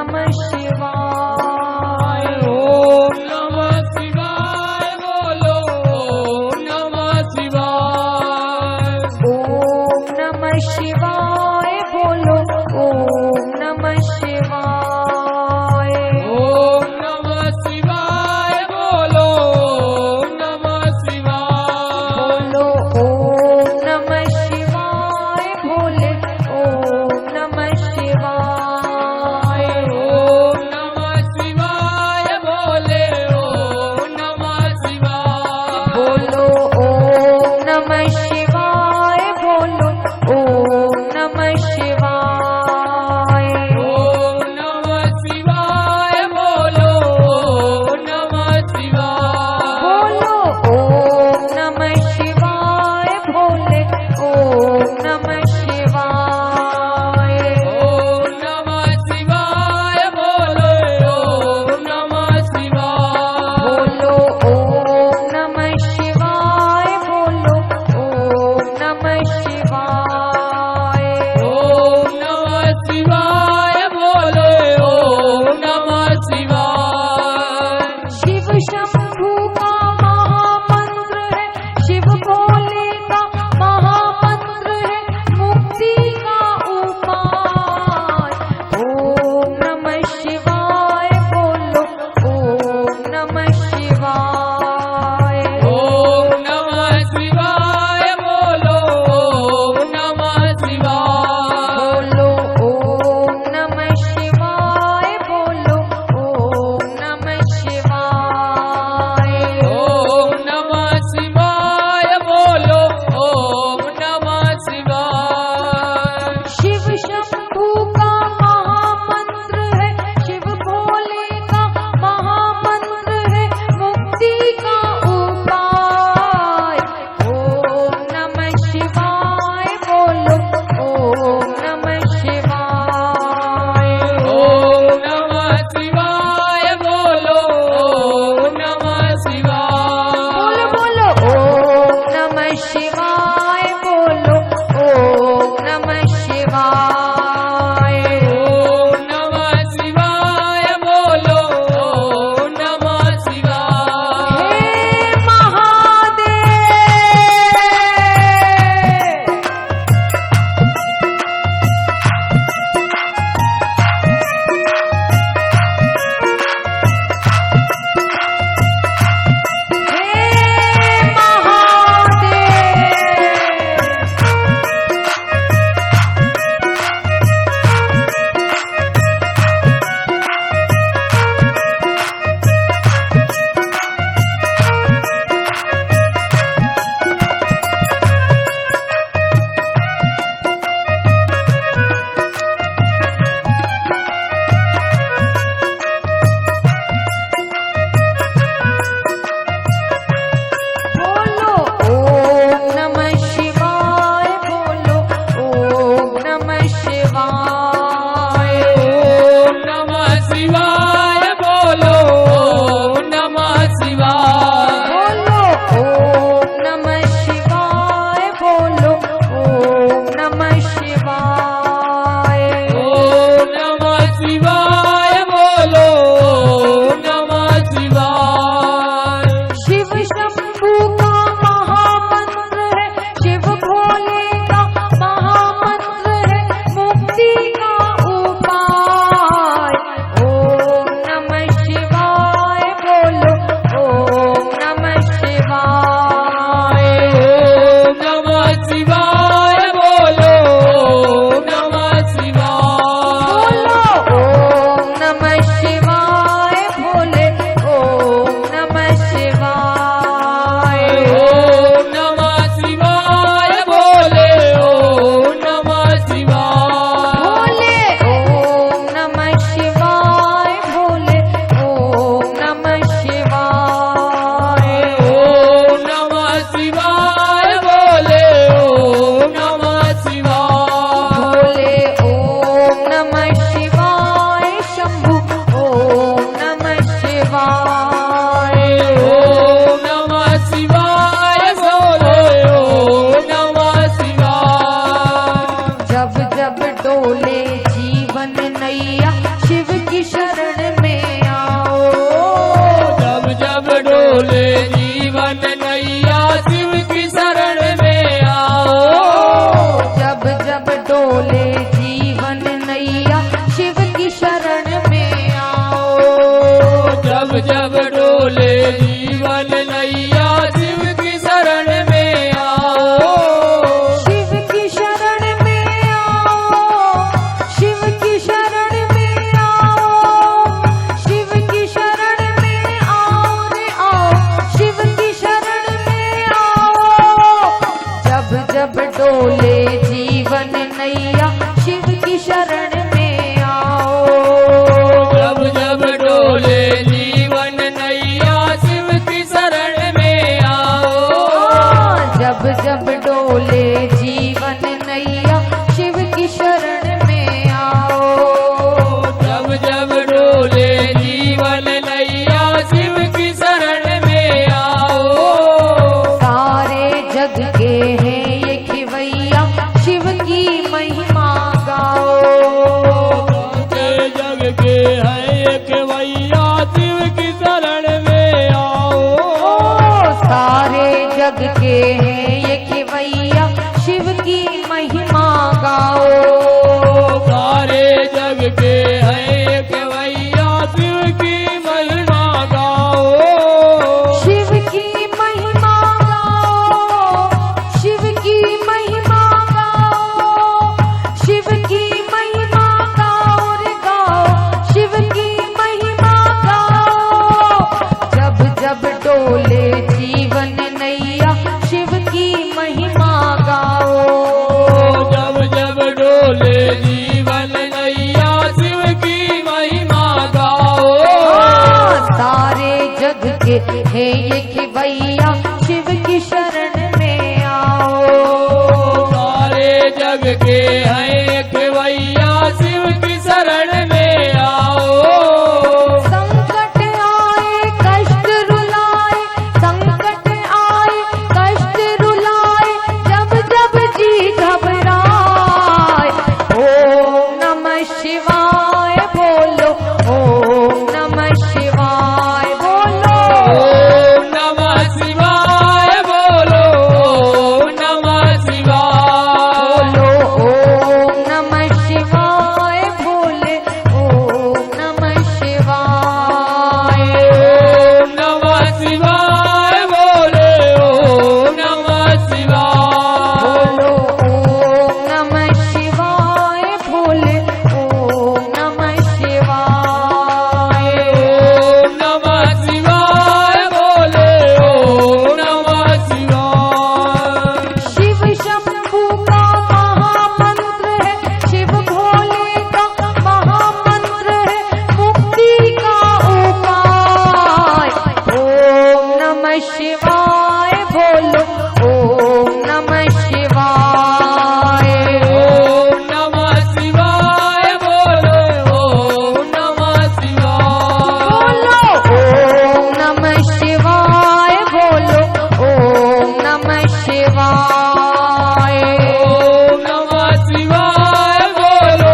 नमः शिवाय। ओम नमः शिवाय बोलो ओम नमः शिवाय। ओम नमः शिवाय बोलो ओम नमः शिवाय। ओम नमः शिवाय बोलो ओम नमः शिवाय। बोलो ओम नमः शिवाय भोले ओम नमः शिवाय। ओम नमः शिवाय बोले ओम नमः शिवाय। बोलो ओम नमः शिवाय बोलो ओम नमः शिवाय। ओम नमः शिवाय बोलो ओम नमः शिवाय। बोलो ओम नमः शिवाय भोले ओम नमः शिवाय। ओम नमः शिवाय बोलो ओम नमः शिवाय। बोलो ओम नमः शिवाय बोलो ओम नमः शिवाय। ओम नमः शिवाय बोले ओम नमः शिवाय। शिव शंभू का महामंत्र है, शिव भोले का महामंत्र है, मुक्ति का उपाय। ओम नमः शिवाय बोलो ओम नमः शिवाय। ओम नमः शिवाय बोलो ओम नमः शिवाय। बोलो ओम नमः शिवाय बोलो ओम नमः शिवाय। ओम नमः शिवाय बोलो ओम नमः शिवाय। शिव शंभू का महामंत्र है, शिव भोले का महामंत्र है, मुक्ति का उपाय। ओम नमः शिवाय बोलो ओम नमः शिवाय। ओम नमः शिवाय बोलो ओम नमः शिवाय। बोलो ओम नमः शिवाय बोलो ओम नमः शिवाय। ओम नमः शिवाय बोलो ओम नमः शिवाय। हे महादेव। हे महादेव। बोलो ओम नमः शिवाय बोलो ओम नमः शिवाय। ओम नमः शिवाय बोलो ओम नमः शिवाय। बोलो ओम नमः शिवाय बोलो ओम नमः शिवाय। ओम नमः शिवाय बोलो ओम नमः शिवाय। शिव शंभू का महामंत्र है, शिव भोले का महामंत्र है, मुक्ति का उपाय। ओम नमः शिवाय बोलो ओम नमः शिवाय। ओम नमः शिवाय बोलो ओम नमः शिवाय। बोलो ओम नमः शिवाय भोले ओम नमः शिवाय। ओम नमः शिवाय बोले ओम नमः शिवाय। भोले ओम नमः शिवाय भोले ओम नमः शिवाय। ओम नमः शिवाय बोले ओम नमः शिवाय। भोले ओम नमः शिवाय शंभु ओम नमः शिवाय। ओम नमः शिवाय बोले ओम नमः शिवाय। जब जब डोले जीवन नैया शिव की ये खिवैया शिव की शरण में आओ। सारे जग के हैं खिवैया शिव की शरण में आओ। संकट आए कष्ट रुलाए, संकट आए कष्ट रुलाए, जब जब जी घबराए, ओम नमः शिवाय बोलो, ओम नमः शिवाय बोलो। ओम नमः शिवाय बोलो, ओम नमः शिवाय बोलो ओम नमः शिवाय बोले, ओम नमः शिवाय। ओम नमः शिवाय बोले, ओम नमः शिवाय बोलो ओम नमः शिवाय बोले, ओम नमः शिवाय। ओम नमः शिवाय बोले, ओम नमः शिवाय शिव शंभू का महामंत्र है, शिव भोले का महामंत्र है, मुक्ति का उपाय। ओम नमः शिवाय बोलो, ओम नमः शिवाय। ओम नमः शिवाय बोले, ओम नमः शिवाय बोलो ओम नमः शिवाय बोलो, ओम नमः शिवाय। ओम नमः शिवाय बोलो,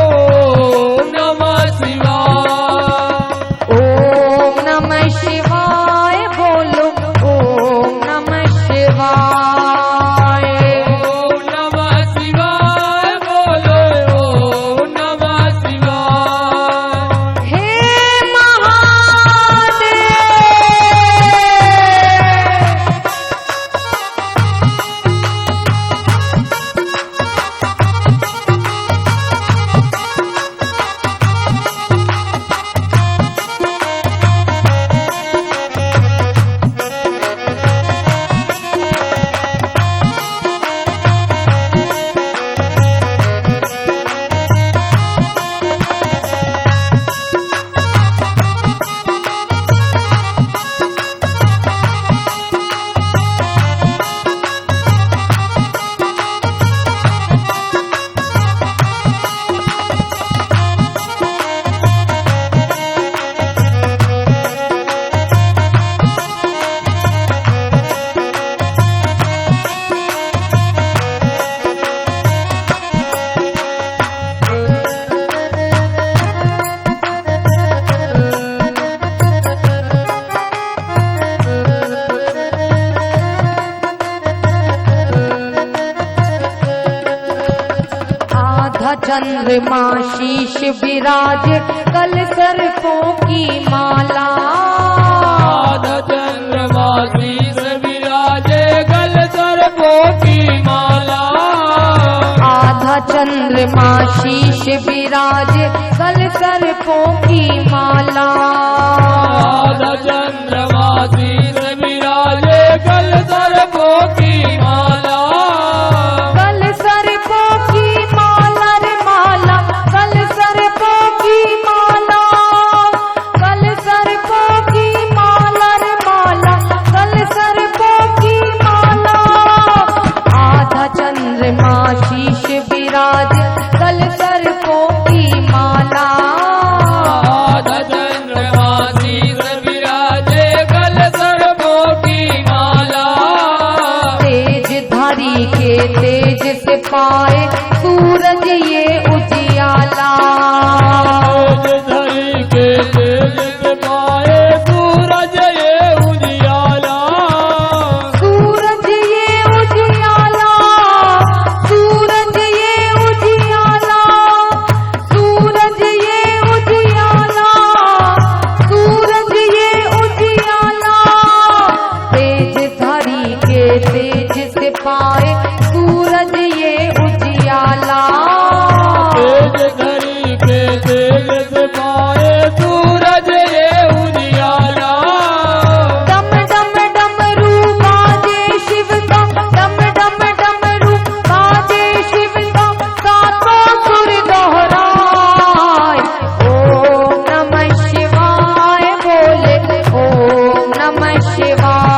ओम नमः शिवाय ओम नमः शिवाय बोलो, ओम नमः शिवाय। ओम नमः शिवाय बोलो, ओम नमः शिवाय हे महादेव। आधा चंद्रमा शीश विराज, कल सर्पों की माला। आधा चंद्रमा शीश विराजे, गल सर्पों की माला। आधा चंद्रमा शीश विराज, कल सर्पों की माला। आधा चंद्रमा शीश विराजे, गल सर्पों की माला। कल सर्पों की माला रे माला, कल सर्पों की माला, कल सर्पों की माला रे माला, कल सर्पों की माला। आधा चंद्रमा शीश विराज, कल सर्पों की माला। आधा चंद्रमा शीश विराजे, गल सर्पों की माला। तेज धारी के तेज से पाए, सूरज ये उजियाला। तेज धरी के तेज से पाए, सूरज ये उजियाला। सूरज ये उजियाला, सूरज ये उजियाला, सूरज ये उजियाला, सूरज ये उजियाला। तेज धारी के तेज से पाए, सूरज ये उजियाला। तेज धरी के तेज से पाए, सूरज ये उजियाला। डम डम डमरू बाजे शिव का, डम डम डमरू बाजे शिव का, सातों सुर दोहराए। ओम नमः शिवाय बोले, ओम नमः शिवाय।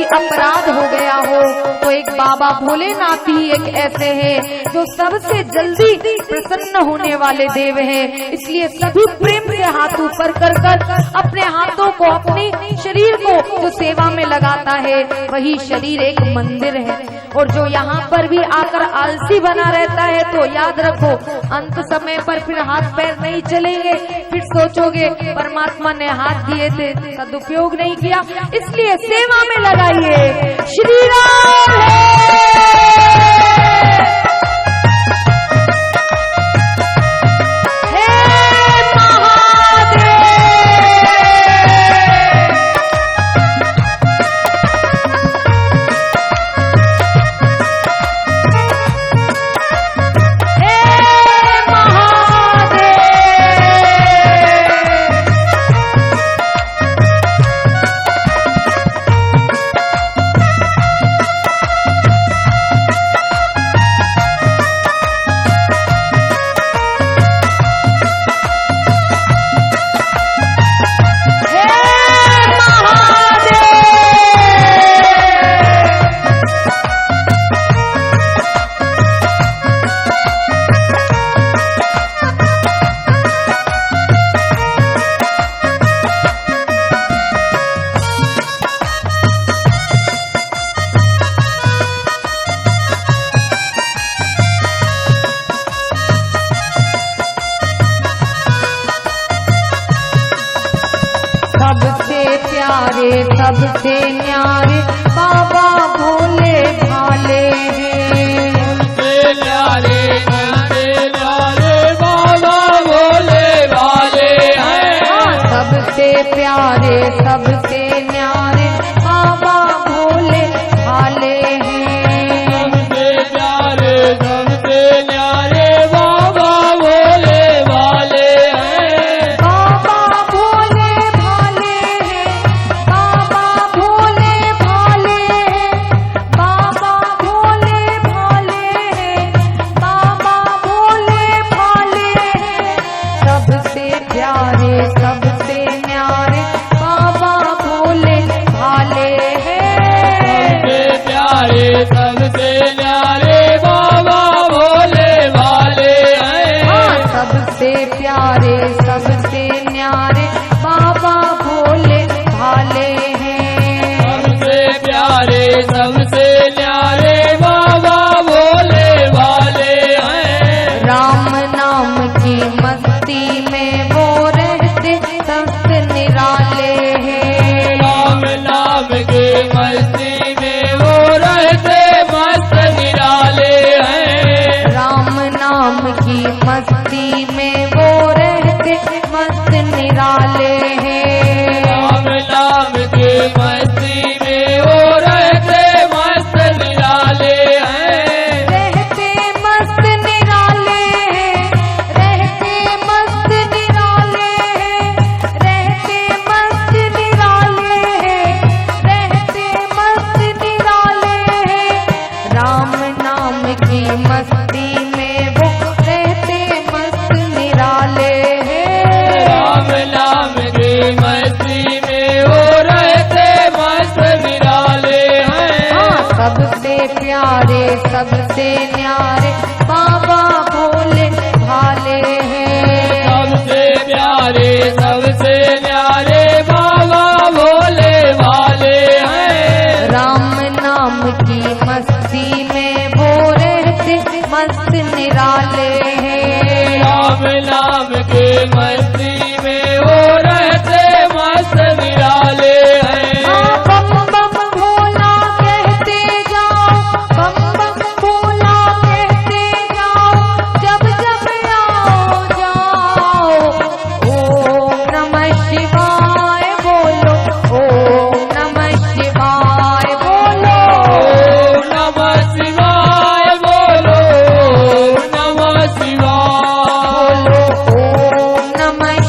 अपराध हो गया हो तो एक बाबा भोलेनाथ ही एक ऐसे हैं जो सबसे जल्दी प्रसन्न होने वाले देव हैं। इसलिए सभी प्रेम से हाथ ऊपर कर अपने हाथों को, अपने शरीर को जो सेवा में लगाता है वही शरीर एक मंदिर है। और जो यहाँ पर भी आकर आलसी बना रहता है तो याद रखो अंत समय पर फिर हाथ पैर नहीं चलेंगे, फिर सोचोगे परमात्मा ने हाथ दिए थे सदुपयोग नहीं किया। इसलिए सेवा में लगाइए। श्री राम सबसे प्यारे सबसे न्यारे बाबा भोले भाले हैं। सबसे प्यारे बाबा भोले भाले हैं। सबसे प्यारे सबसे न्यारे बाबा भोले भाले हैं। सबसे प्यारे सबसे न्यारे बाबा भोले भाले हैं। बाबा भोले भाले हैं, बाबा भोले भाले हैं, बाबा भोले भाले हैं, बाबा भोले भाले हैं। सबसे प्यारे सबसे न्यारे बाबा भोले भाले हैं। सबसे प्यारे सबसे न्यारे बाबा भोले भाले हैं। सबसे प्यारे सबसे न्यारे बाबा भोले भाले हैं। सबसे प्यारे सबसे न्यारे बाबा भोले भाले हैं। राम नाम की मस्ती में वो रहते संत निराले हैं। राम नाम के मस्ती में वो रहते मस्त निराले हैं। राम नाम की मस्ती में वो रहते मस्त निराले हैं। राम नाम के मस्ती में वो रहते मस्त निराले हैं। रहते मस्त निराले हैं, रहते मस्त निराले हैं, रहते मस्त निराले हैं, रहते मस्त निराले हैं। राम नाम की मस्ती में वो रहते मस्त निराले हैं। राम नाम के मस्ती में वो रहते मस्त निराले हैं। सबसे प्यारे सबसे न्यारे बाबा भोले भाले हैं। सबसे प्यारे सबसे न्यारे बाबा भोले भाले हैं। राम नाम की मस्ती में वो रहते मस्त निराले हैं। राम नाम के मस्ती में वो रहते मस्त निराले हैं। बम बम भोला कहते जाओ, बम बम भोला कहते जाओ, जब जब आओ जाओ। ओम नमः शिवाय बोलो, ओम नमः शिवाय बोलो। ओम नमः शिवाय बोलो, ओम नमः शिवाय बोलो ओम नमः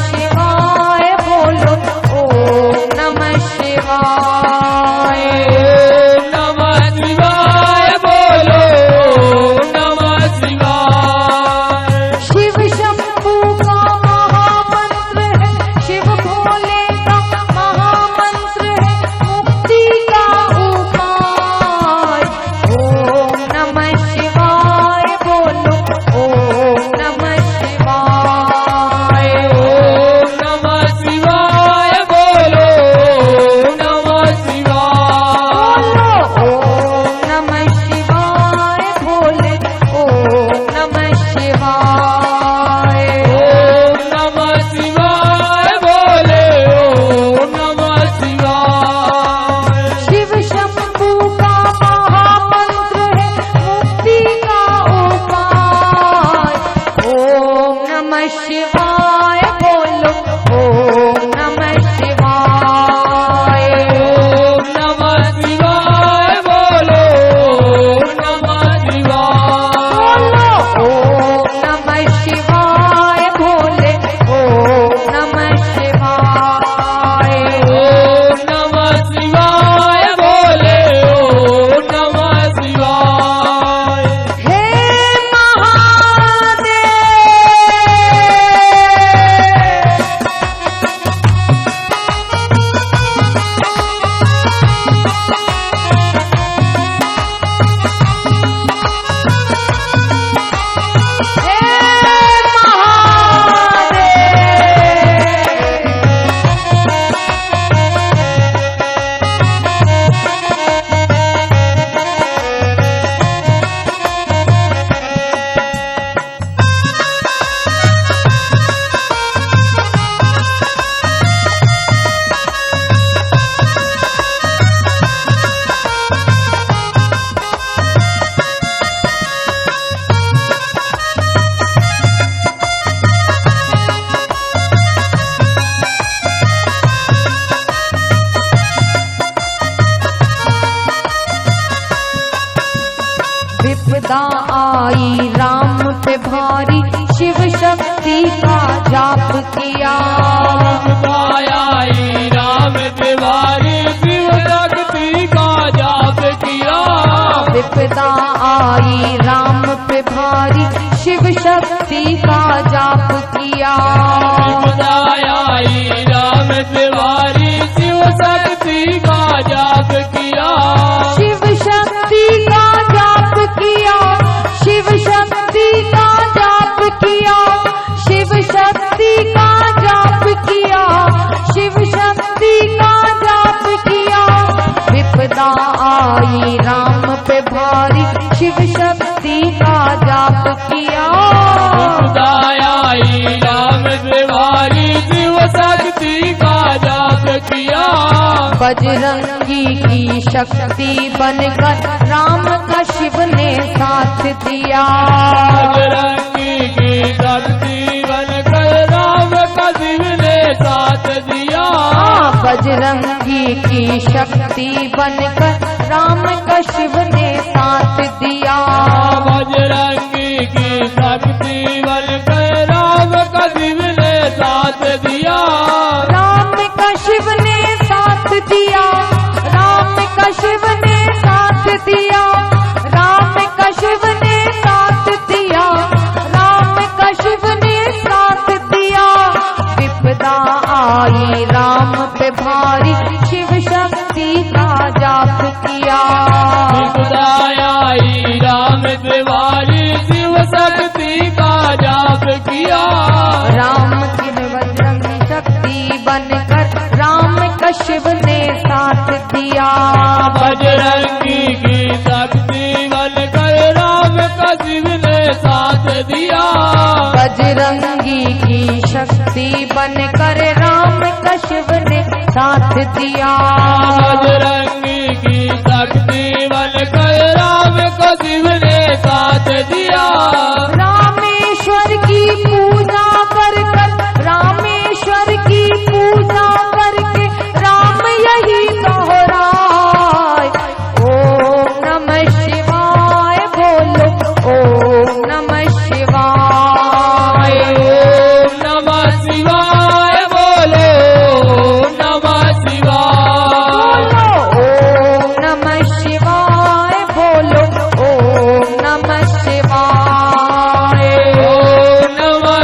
ओम नमः शिवाय बोलो, ओम नमः शिवाय। ओम नमः शिवाय बोलो, ओम नमः शिवाय। ओम नमः शिवाय भोले, ओम नमः शिवाय। ओम नमः शिवाय बोले, ओम नमः शिवाय। हे महादेव, विपदा आई राम पे भारी, शिव शक्ति का जाप किया। आई राम तिवारी शिव शक्ति का जाप किया। विपदा आई राम पे भारी, शिव शक्ति का जाप किया। आई राम तिवारी शिव शक्ति का जाप किया। शिव शक्ति का जाप किया, शिव शक्ति का जाप किया, शिव शक्ति का जाप किया, शिव शक्ति का जाप किया। विपदा आई राम पे भारी, शिव शक्ति का जाप किया। आई राम तिवारी शिव शक्ति का जाप किया। बजरंगी की शक्ति बनकर राम का शिव ने साथ दिया। बजरंगी की शक्ति बनकर राम का शिव ने साथ दिया। बजरंगी की शक्ति बनकर राम का शिव ने साथ दिया। बजरंगी की शक्ति बनकर राम का शिव ने साथ दिया। राम का शिव ने साथ दिया, राम का शिव ने साथ दिया, राम का शिव ने साथ दिया, राम का शिव ने साथ दिया। विपदा आई राम पे भारी, शिव शक्ति का जाप किया। विपदा आई राम तिवारी शिव शक्ति का जाप किया। राम की बजरंगी शक्ति बनकर राम का शिव ने साथ दिया। बजरंगी की शक्ति बनकर राम का शिव ने साथ दिया। बजरंगी की शक्ति बनकर राम का शिव ने साथ दिया। बजरंगी की शक्ति बनकर राम का शिव ने साथ दिया। रामेश्वर की पूजा कर कर, रामेश्वर की पूजा करके राम यही दोहराए। ओम नमः शिवाय बोलो, ओम नमः शिवाय। ओम नमः शिवाय बोलो, ओम नमः शिवाय। ओम नमः शिवाय बोलो, ओम नमः शिवाय। ओम नमः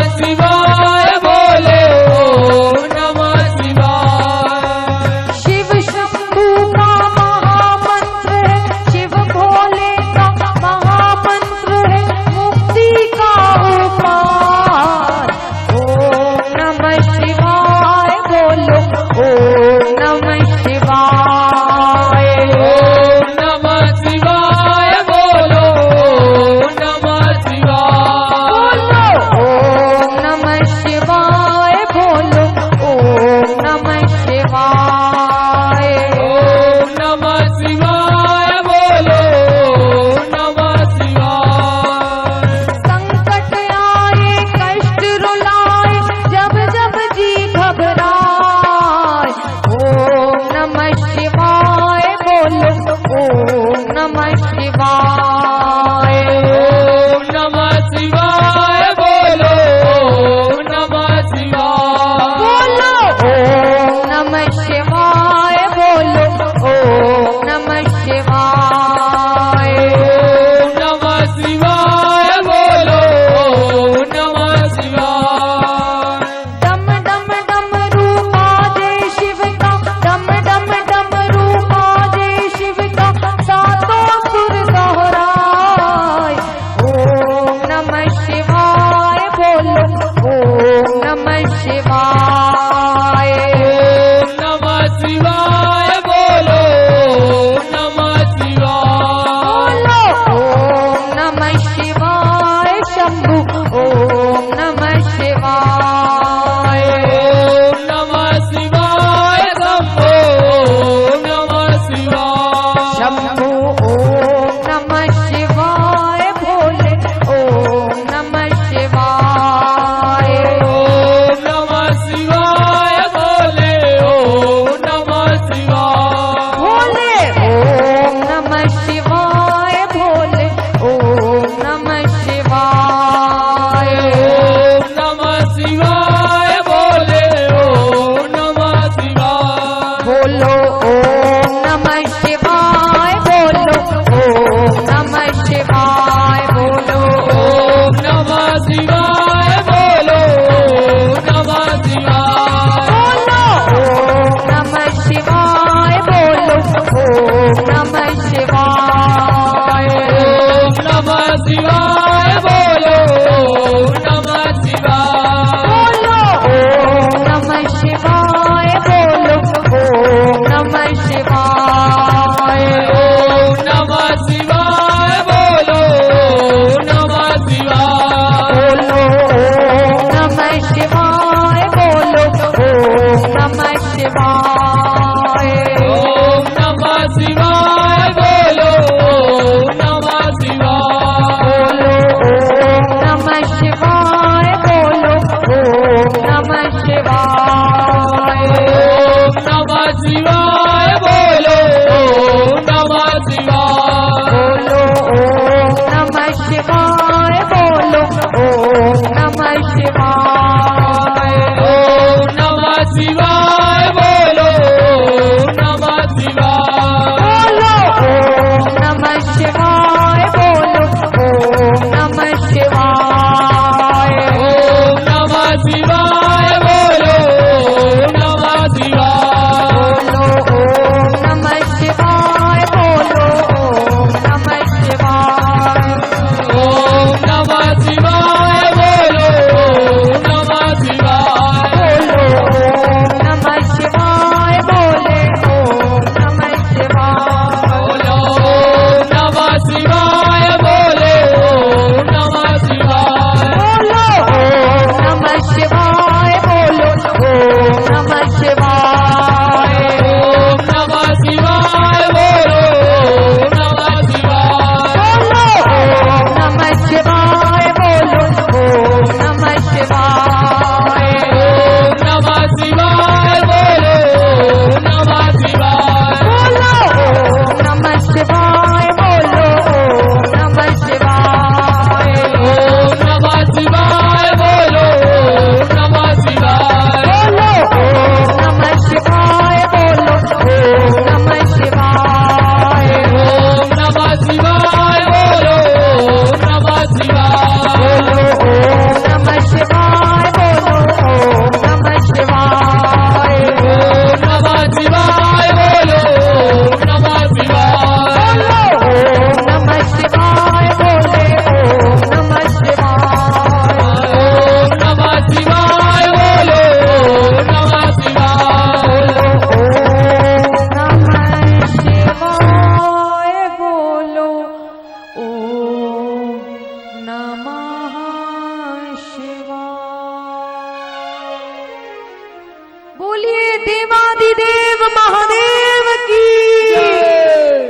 देवादिदेव महादेव की,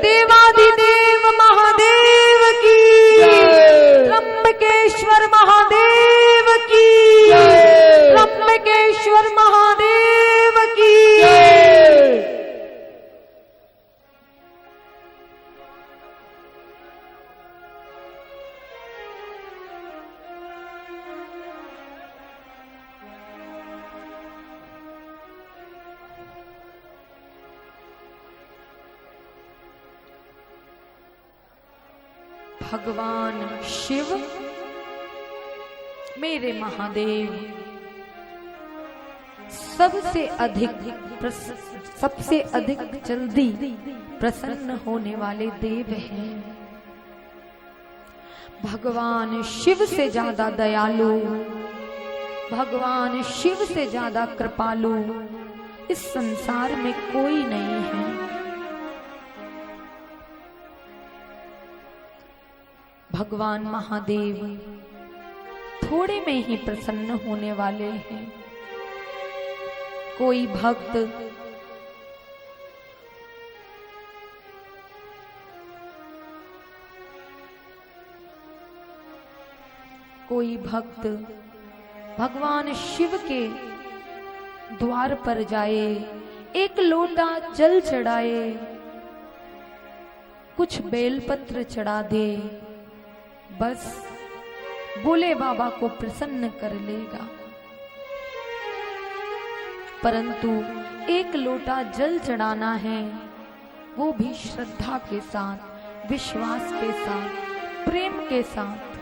देवादिदेव महादेव की, त्र्यंबकेश्वर महादेव की, त्र्यंबकेश्वर महादेव की। भगवान शिव मेरे महादेव सबसे अधिक जल्दी प्रसन्न होने वाले देव हैं। भगवान शिव से ज्यादा दयालु, भगवान शिव से ज्यादा कृपालु इस संसार में कोई नहीं है। भगवान महादेव थोड़े में ही प्रसन्न होने वाले हैं। कोई भक्त भगवान शिव के द्वार पर जाए, एक लोटा जल चढ़ाए, कुछ बेलपत्र चढ़ा दे, बस भोले बाबा को प्रसन्न कर लेगा। परंतु एक लोटा जल चढ़ाना है, वो भी श्रद्धा के साथ, विश्वास के साथ, प्रेम के साथ।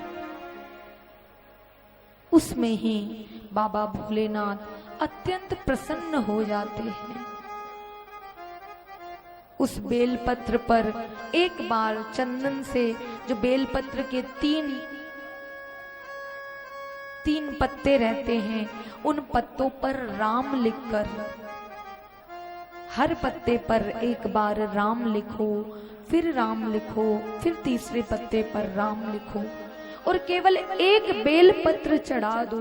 उसमें ही बाबा भोलेनाथ अत्यंत प्रसन्न हो जाते हैं। उस बेलपत्र पर एक बार चंदन से, जो बेलपत्र के तीन पत्ते रहते हैं, उन पत्तों पर राम लिखकर, हर पत्ते पर एक बार राम लिखो, फिर राम लिखो, फिर तीसरे पत्ते पर राम लिखो, और केवल एक बेलपत्र चढ़ा दो,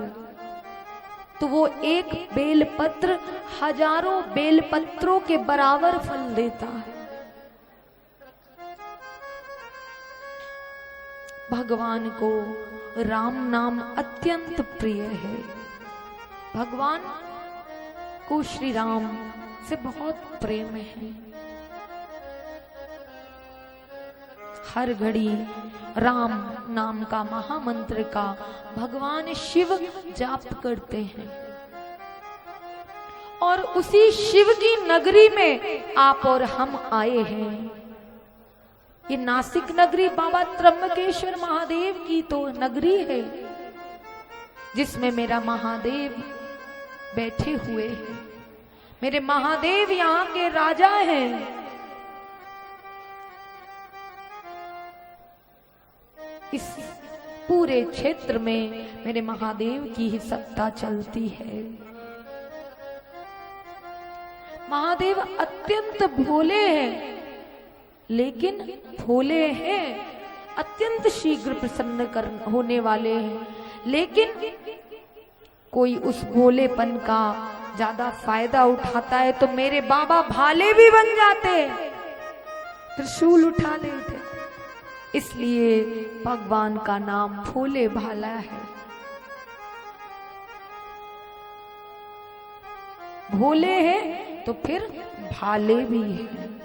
तो वो एक बेलपत्र हजारों बेलपत्रों के बराबर फल देता है। भगवान को राम नाम अत्यंत प्रिय है। भगवान को श्री राम से बहुत प्रेम है। हर घड़ी राम नाम का महामंत्र का भगवान शिव जाप करते हैं। और उसी शिव की नगरी में आप और हम आए हैं। ये नासिक नगरी बाबा त्र्यंबकेश्वर महादेव की तो नगरी है, जिसमें मेरा महादेव बैठे हुए हैं। मेरे महादेव यहाँ के राजा हैं। इस पूरे क्षेत्र में मेरे महादेव की ही सत्ता चलती है। महादेव अत्यंत भोले हैं, लेकिन भोले हैं, अत्यंत शीघ्र प्रसन्न होने वाले हैं। लेकिन कोई उस भोलेपन का ज्यादा फायदा उठाता है तो मेरे बाबा भाले भी बन जाते, त्रिशूल उठा लेते। इसलिए भगवान का नाम भोले भाला है। भोले हैं तो फिर भाले भी हैं।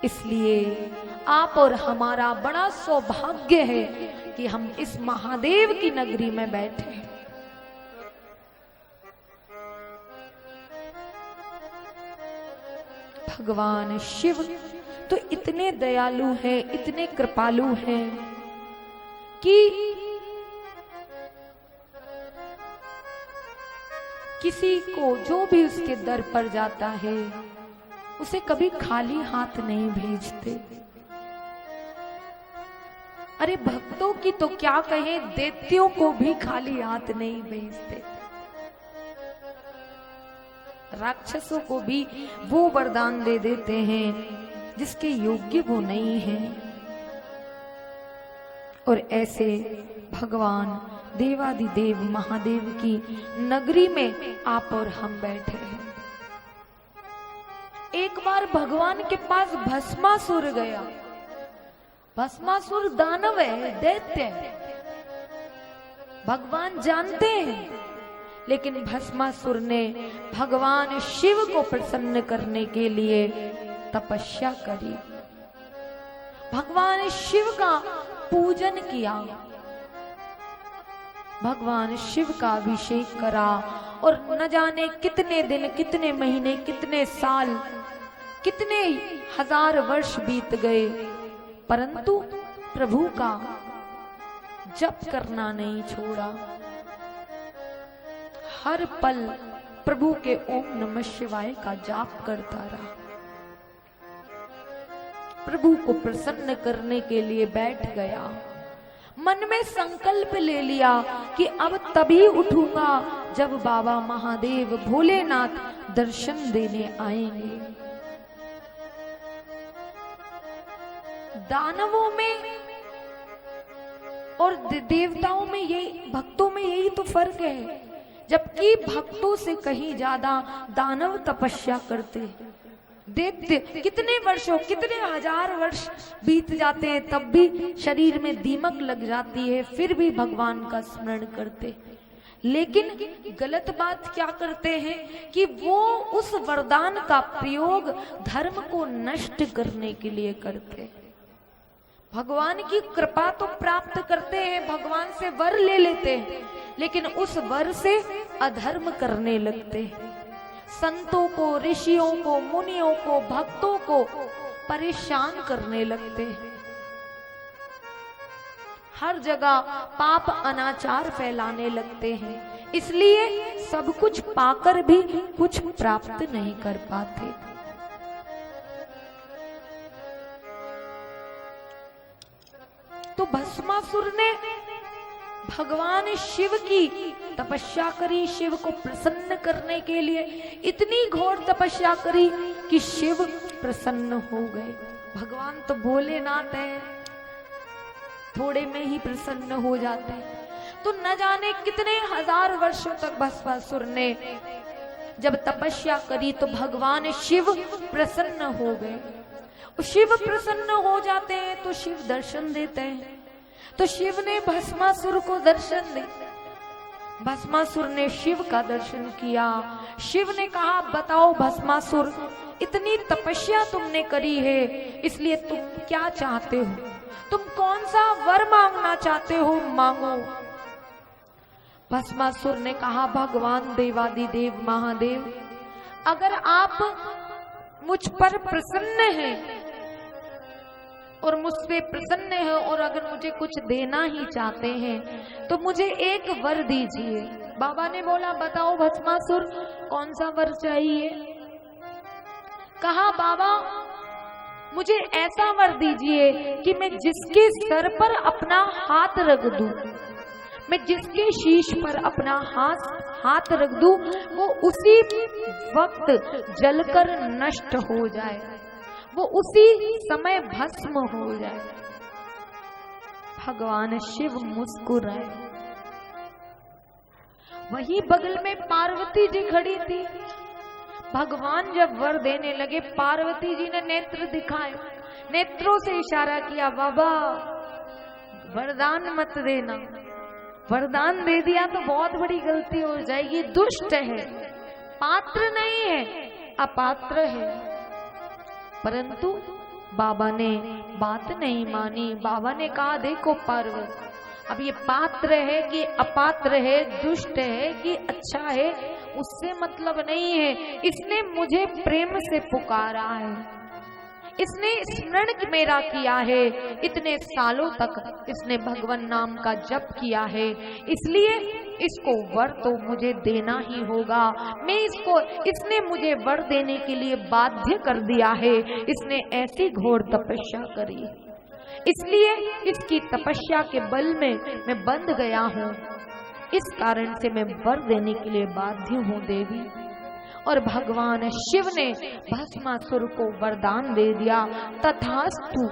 इसलिए आप और हमारा बड़ा सौभाग्य है कि हम इस महादेव की नगरी में बैठे हैं। भगवान शिव तो इतने दयालु हैं, इतने कृपालु हैं कि किसी को जो भी उसके दर पर जाता है उसे कभी खाली हाथ नहीं भेजते। अरे भक्तों की तो क्या कहें, दैत्यों को भी खाली हाथ नहीं भेजते। राक्षसों को भी वो वरदान दे देते हैं जिसके योग्य वो नहीं है। और ऐसे भगवान देवादिदेव महादेव की नगरी में आप और हम बैठे हैं। एक बार भगवान के पास भस्मासुर गया। भस्मासुर दानव है, दैत्य है, भगवान जानते हैं, लेकिन भस्मासुर ने भगवान शिव को प्रसन्न करने के लिए तपस्या करी, भगवान शिव का पूजन किया, भगवान शिव का अभिषेक करा, और न जाने कितने दिन, कितने महीने, कितने साल, कितने हजार वर्ष बीत गए, परंतु प्रभु का जप करना नहीं छोड़ा। हर पल प्रभु के ओम नमः शिवाय का जाप करता रहा। प्रभु को प्रसन्न करने के लिए बैठ गया। मन में संकल्प ले लिया कि अब तभी उठूंगा जब बाबा महादेव भोलेनाथ दर्शन देने आएंगे। दानवों में और देवताओं में यही, भक्तों में यही तो फर्क है। जबकि भक्तों से कहीं ज्यादा दानव तपस्या करते हैं। दैत्य कितने वर्षों, कितने हजार वर्ष बीत जाते हैं, तब भी शरीर में दीमक लग जाती है, फिर भी भगवान का स्मरण करते। लेकिन गलत बात क्या करते हैं कि वो उस वरदान का प्रयोग धर्म को नष्ट करने के लिए करते। भगवान की कृपा तो प्राप्त करते हैं, भगवान से वर ले लेते हैं, लेकिन उस वर से अधर्म करने लगते हैं। संतों को, ऋषियों को, मुनियों को, भक्तों को परेशान करने लगते हैं। हर जगह पाप अनाचार फैलाने लगते हैं, इसलिए सब कुछ पाकर भी कुछ प्राप्त नहीं कर पाते। तो भस्मासुर ने भगवान शिव की तपस्या करी, शिव को प्रसन्न करने के लिए इतनी घोर तपस्या करी कि शिव प्रसन्न हो गए। भगवान तो भोलेनाथ है, थोड़े में ही प्रसन्न हो जाते हैं। तो न जाने कितने हजार वर्षों तक भस्मासुर ने जब तपस्या करी तो भगवान शिव प्रसन्न हो गए। शिव प्रसन्न हो जाते हैं तो शिव दर्शन देते हैं। तो शिव ने भस्मासुर को दर्शन दे, भस्मासुर ने शिव का दर्शन किया। शिव ने कहा, बताओ भस्मासुर, इतनी तपस्या तुमने करी है, इसलिए तुम क्या चाहते हो? तुम कौन सा वर मांगना चाहते हो, मांगो। भस्मासुर ने कहा, भगवान देवादिदेव महादेव, अगर आप मुझ पर प्रसन्न हैं और मुझसे प्रसन्न है और अगर मुझे कुछ देना ही चाहते हैं तो मुझे एक वर दीजिए। बाबा ने बोला, बताओ भस्मासुर, कौन सा वर चाहिए? कहा, बाबा मुझे ऐसा वर दीजिए कि मैं जिसके सर पर अपना हाथ रख दूं, मैं जिसके शीश पर अपना हाथ रख दूं, वो उसी वक्त जलकर नष्ट हो जाए, वो उसी समय भस्म हो जाए। भगवान शिव मुस्कुराए। वही बगल में पार्वती जी खड़ी थी। भगवान जब वर देने लगे, पार्वती जी ने नेत्र दिखाए, नेत्रों से इशारा किया, बाबा वरदान मत देना, वरदान दे दिया तो बहुत बड़ी गलती हो जाएगी, दुष्ट है, पात्र नहीं है, अपात्र है। परंतु बाबा ने बात नहीं मानी। बाबा ने कहा, देखो पार्वती, अब ये पात्र है कि अपात्र है, दुष्ट है कि अच्छा है, उससे मतलब नहीं है। इसने मुझे प्रेम से पुकारा है, इसने स्मरण मेरा किया है, इतने सालों तक इसने भगवान नाम का जप किया है, इसलिए इसको वर तो मुझे देना ही होगा। मैं इसने मुझे वर देने के लिए बाध्य कर दिया है, इसने ऐसी घोर तपस्या करी, इसलिए इसकी तपस्या के बल में मैं बंध गया हूँ, इस कारण से मैं वर देने के लिए बाध्य हूँ देवी। और भगवान शिव ने भस्मासुर को वरदान दे दिया, तथास्तु,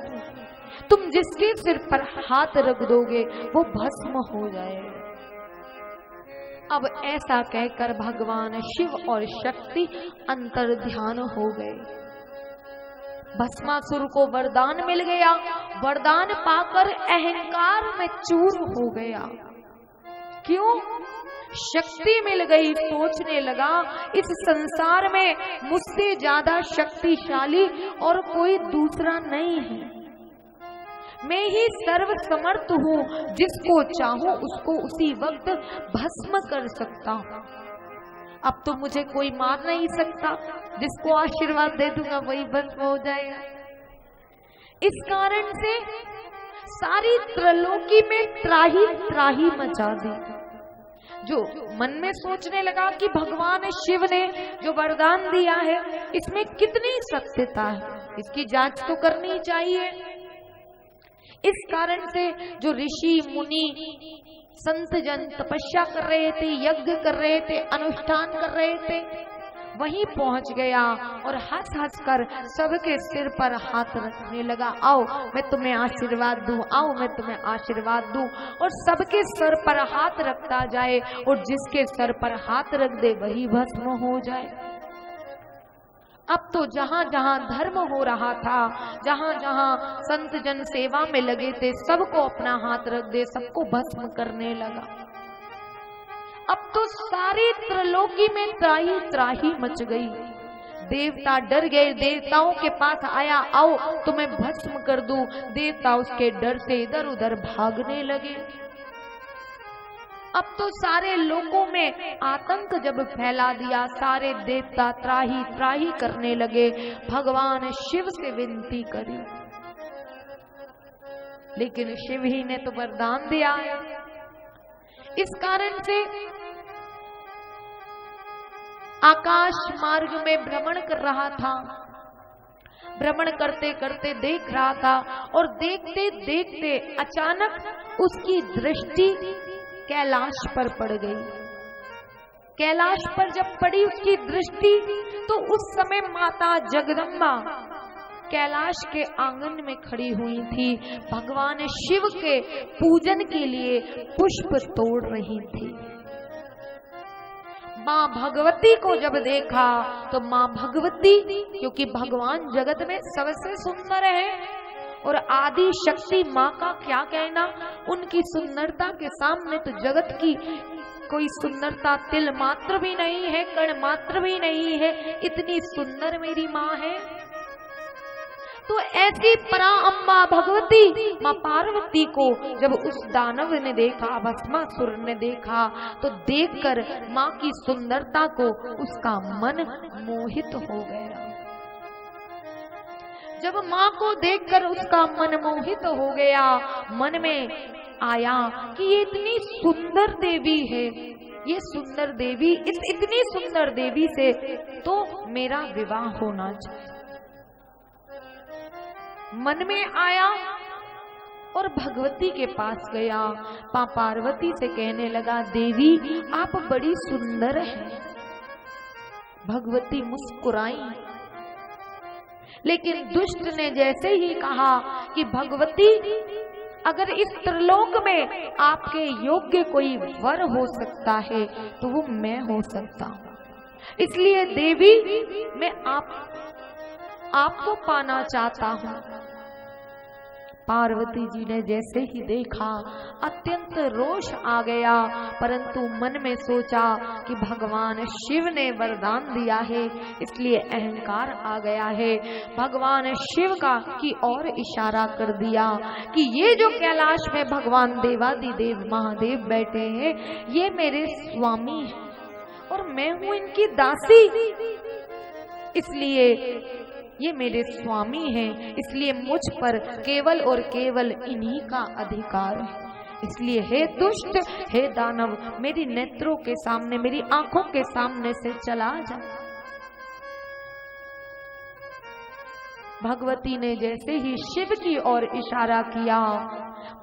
तुम जिसके सिर पर हाथ रख दोगे वो भस्म हो जाएगा। अब ऐसा कहकर भगवान शिव और शक्ति अंतर ध्यान हो गए। भस्मासुर को वरदान मिल गया। वरदान पाकर अहंकार में चूर हो गया। क्यों? शक्ति मिल गई। सोचने लगा इस संसार में मुझसे ज्यादा शक्तिशाली और कोई दूसरा नहीं है। मैं ही सर्व समर्थ हूँ, जिसको चाहूं उसको उसी वक्त भस्म कर सकता हूँ। अब तो मुझे कोई मार नहीं सकता, जिसको आशीर्वाद दे दूंगा वही भस्म हो जाएगा। इस कारण से सारी त्रिलोकी में त्राही त्राही मचा दी। जो मन में सोचने लगा कि भगवान शिव ने जो वरदान दिया है इसमें कितनी सत्यता है, इसकी जांच तो करनी चाहिए। इस कारण से जो ऋषि मुनि संत जन तपस्या कर रहे थे, यज्ञ कर रहे थे, अनुष्ठान कर रहे थे, वहीं पहुंच गया और हंस हंस कर सबके सिर पर हाथ रखने लगा। आओ मैं तुम्हें आशीर्वाद दूं, आओ मैं तुम्हें आशीर्वाद दूं। और सबके सर पर हाथ रखता जाए और जिसके सर पर हाथ रख दे वही भस्म हो जाए। अब तो जहां जहां धर्म हो रहा था, जहां जहां संत जन सेवा में लगे थे, सबको अपना हाथ रख दे, सबको भस्म करने लगा। अब तो सारी त्रिलोकी में त्राही त्राही मच गई। देवता डर गए, देवताओं के पास आया, आओ तुम्हें भस्म कर दूं। देवता उसके डर से इधर उधर भागने लगे। अब तो सारे लोगों में आतंक जब फैला दिया, सारे देवता त्राही त्राही करने लगे। भगवान शिव से विनती करी, लेकिन शिव ही ने तो वरदान दिया। इस कारण से आकाश मार्ग में भ्रमण कर रहा था। भ्रमण करते करते देख रहा था और देखते देखते अचानक उसकी दृष्टि कैलाश पर पड़ गई। कैलाश पर जब पड़ी उसकी दृष्टि तो उस समय माता जगदम्बा कैलाश के आंगन में खड़ी हुई थी। भगवान शिव के पूजन के लिए पुष्प तोड़ रही थी। माँ भगवती को जब देखा तो माँ भगवती, क्योंकि भगवान जगत में सबसे सुंदर है और आदि शक्ति माँ का क्या कहना, उनकी सुंदरता के सामने तो जगत की कोई सुंदरता तिल मात्र भी नहीं है, कण मात्र भी नहीं है। इतनी सुंदर मेरी माँ है। तो ऐसी परा अम्बा भगवती माँ पार्वती को जब उस दानव ने देखा, भस्मासुर ने देखा, तो देखकर माँ की सुंदरता को उसका मन मोहित हो गया। जब माँ को देखकर उसका मन मोहित हो गया, मन में आया कि ये इतनी सुंदर देवी है, ये सुंदर देवी, इस इतनी सुंदर देवी से तो मेरा विवाह होना चाहिए। मन में आया और भगवती के पास गया। मां पार्वती से कहने लगा, देवी आप बड़ी सुंदर हैं। भगवती मुस्कुराई, लेकिन दुष्ट ने जैसे ही कहा कि भगवती अगर इस त्रिलोक में आपके योग्य कोई वर हो सकता है तो वो मैं हो सकता हूँ, इसलिए देवी मैं आपको पाना चाहता हूँ। पार्वती जी ने जैसे ही देखा अत्यंत रोष आ गया, परंतु मन में सोचा कि भगवान शिव ने वरदान दिया है, इसलिए अहंकार आ गया है। भगवान शिव का की ओर इशारा कर दिया कि ये जो कैलाश में भगवान देवादिदेव महादेव बैठे हैं, ये मेरे स्वामी हैं और मैं हूं इनकी दासी, इसलिए ये मेरे स्वामी हैं, इसलिए मुझ पर केवल और केवल इन्हीं का अधिकार है। इसलिए हे दुष्ट, हे दानव, मेरी नेत्रों के सामने, मेरी आंखों के सामने से चला जा। भगवती ने जैसे ही शिव की ओर इशारा किया,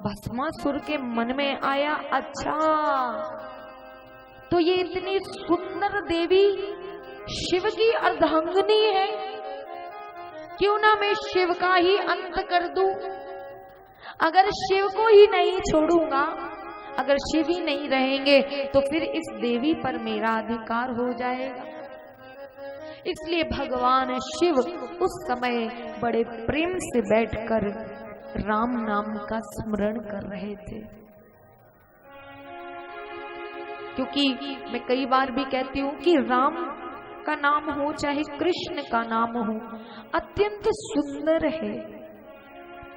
भस्मासुर के मन में आया, अच्छा तो ये इतनी सुंदर देवी शिव की अर्धांगिनी है, क्यों ना मैं शिव का ही अंत कर दूं। अगर शिव को ही नहीं छोड़ूंगा, अगर शिव ही नहीं रहेंगे तो फिर इस देवी पर मेरा अधिकार हो जाएगा। इसलिए भगवान शिव उस समय बड़े प्रेम से बैठकर राम नाम का स्मरण कर रहे थे। क्योंकि मैं कई बार भी कहती हूँ कि राम का नाम हो चाहे कृष्ण का नाम हो, अत्यंत सुंदर है,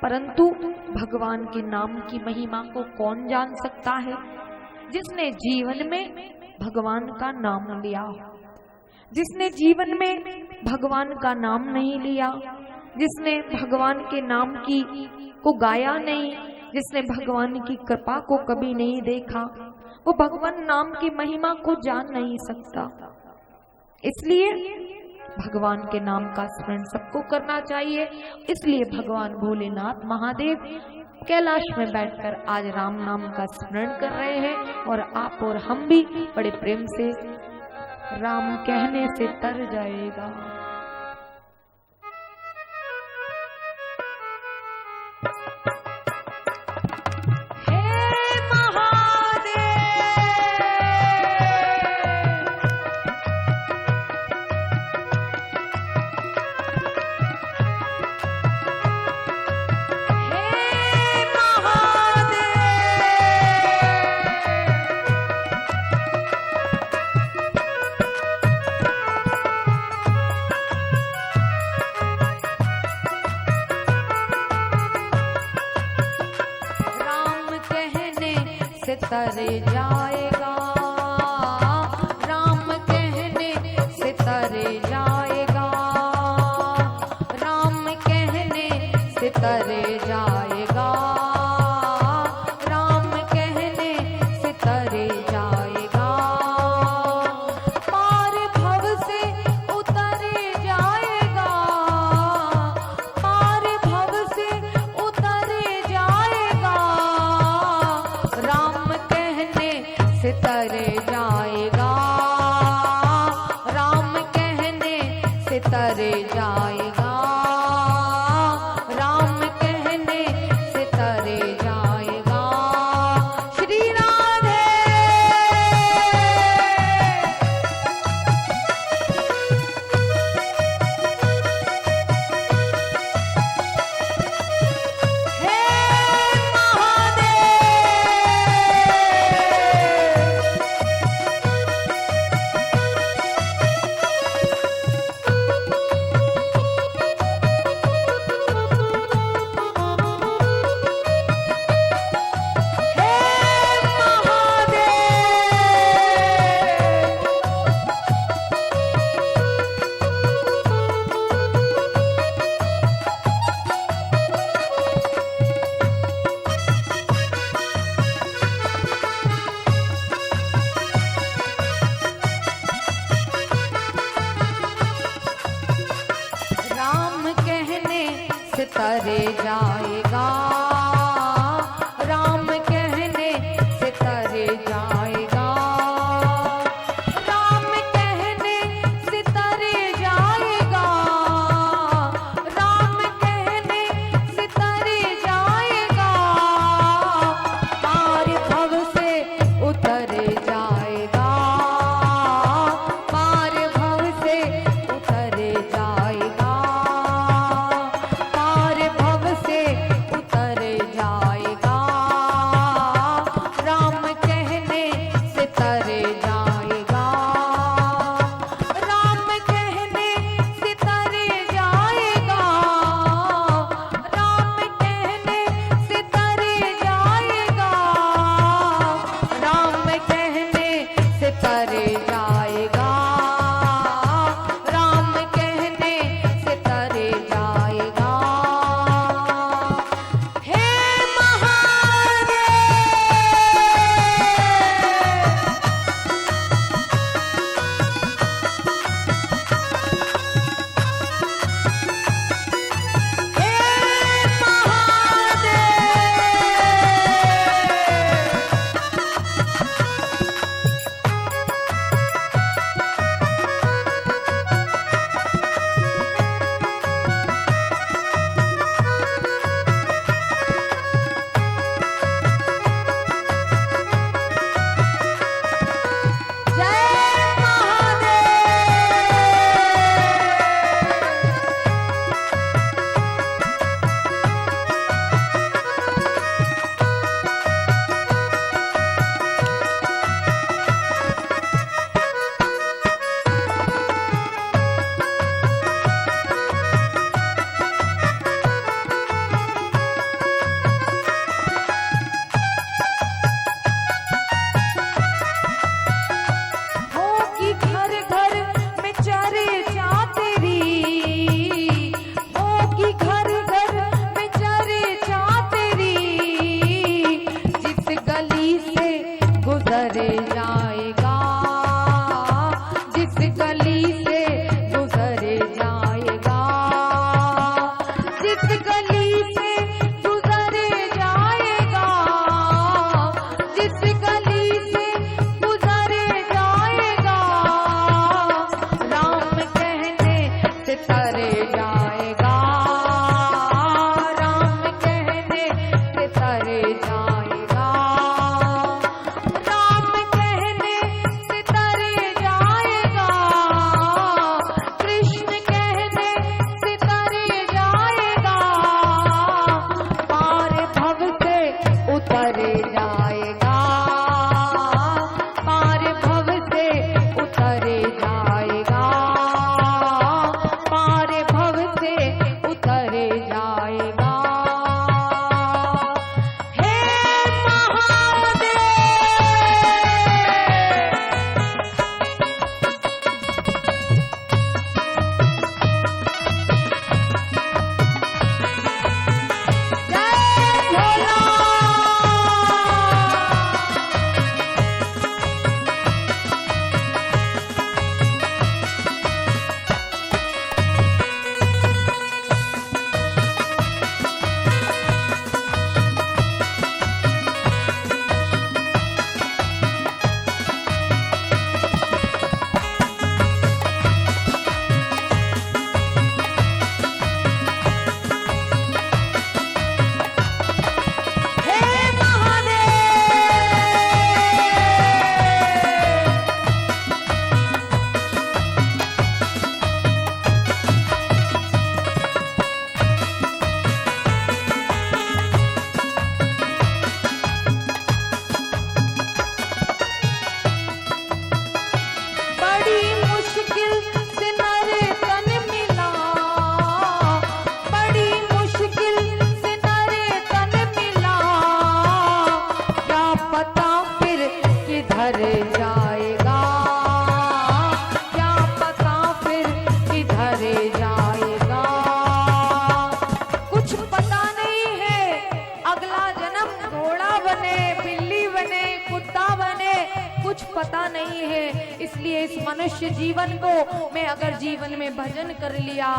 परंतु भगवान के नाम की महिमा को कौन जान सकता है? जिसने जीवन में भगवान का नाम लिया, जिसने जीवन में भगवान का नाम नहीं लिया, जिसने भगवान के नाम की को गाया नहीं, जिसने भगवान की कृपा को कभी नहीं देखा, वो भगवान नाम की महिमा को जान नहीं सकता। इसलिए भगवान के नाम का स्मरण सबको करना चाहिए। इसलिए भगवान भोलेनाथ महादेव कैलाश में बैठकर आज राम नाम का स्मरण कर रहे हैं, और आप और हम भी बड़े प्रेम से राम कहने से तर जाएगा। तर जाएगा, राम कहने से तर जाएगा, राम कहने से तर जाएगा, राम कहने से तर जाएगा, पार भव से उतर जाएगा, पार भव से उतर जाएगा, राम से तर जाएगा, राम कहने से तर जाएगा, राम कहने से तर जाएगा। श्री राधे। तरे जाएगा, राम कहने से तरे जाएगा, राम कहने से तरे जाएगा, राम कहने से तरे जाएगा, पार भव से उतर जाएगा, पार भव से उतर जाएगा, उतर जाएगा, राम कहने से तर जाएगा, राम कहने से तर जाएगा, राम कहने से तर जाएगा, राम कहने से तर जाएगा, राम कहने से तर जाएगा। इसलिए इस मनुष्य जीवन को मैं अगर जीवन में भजन कर लिया,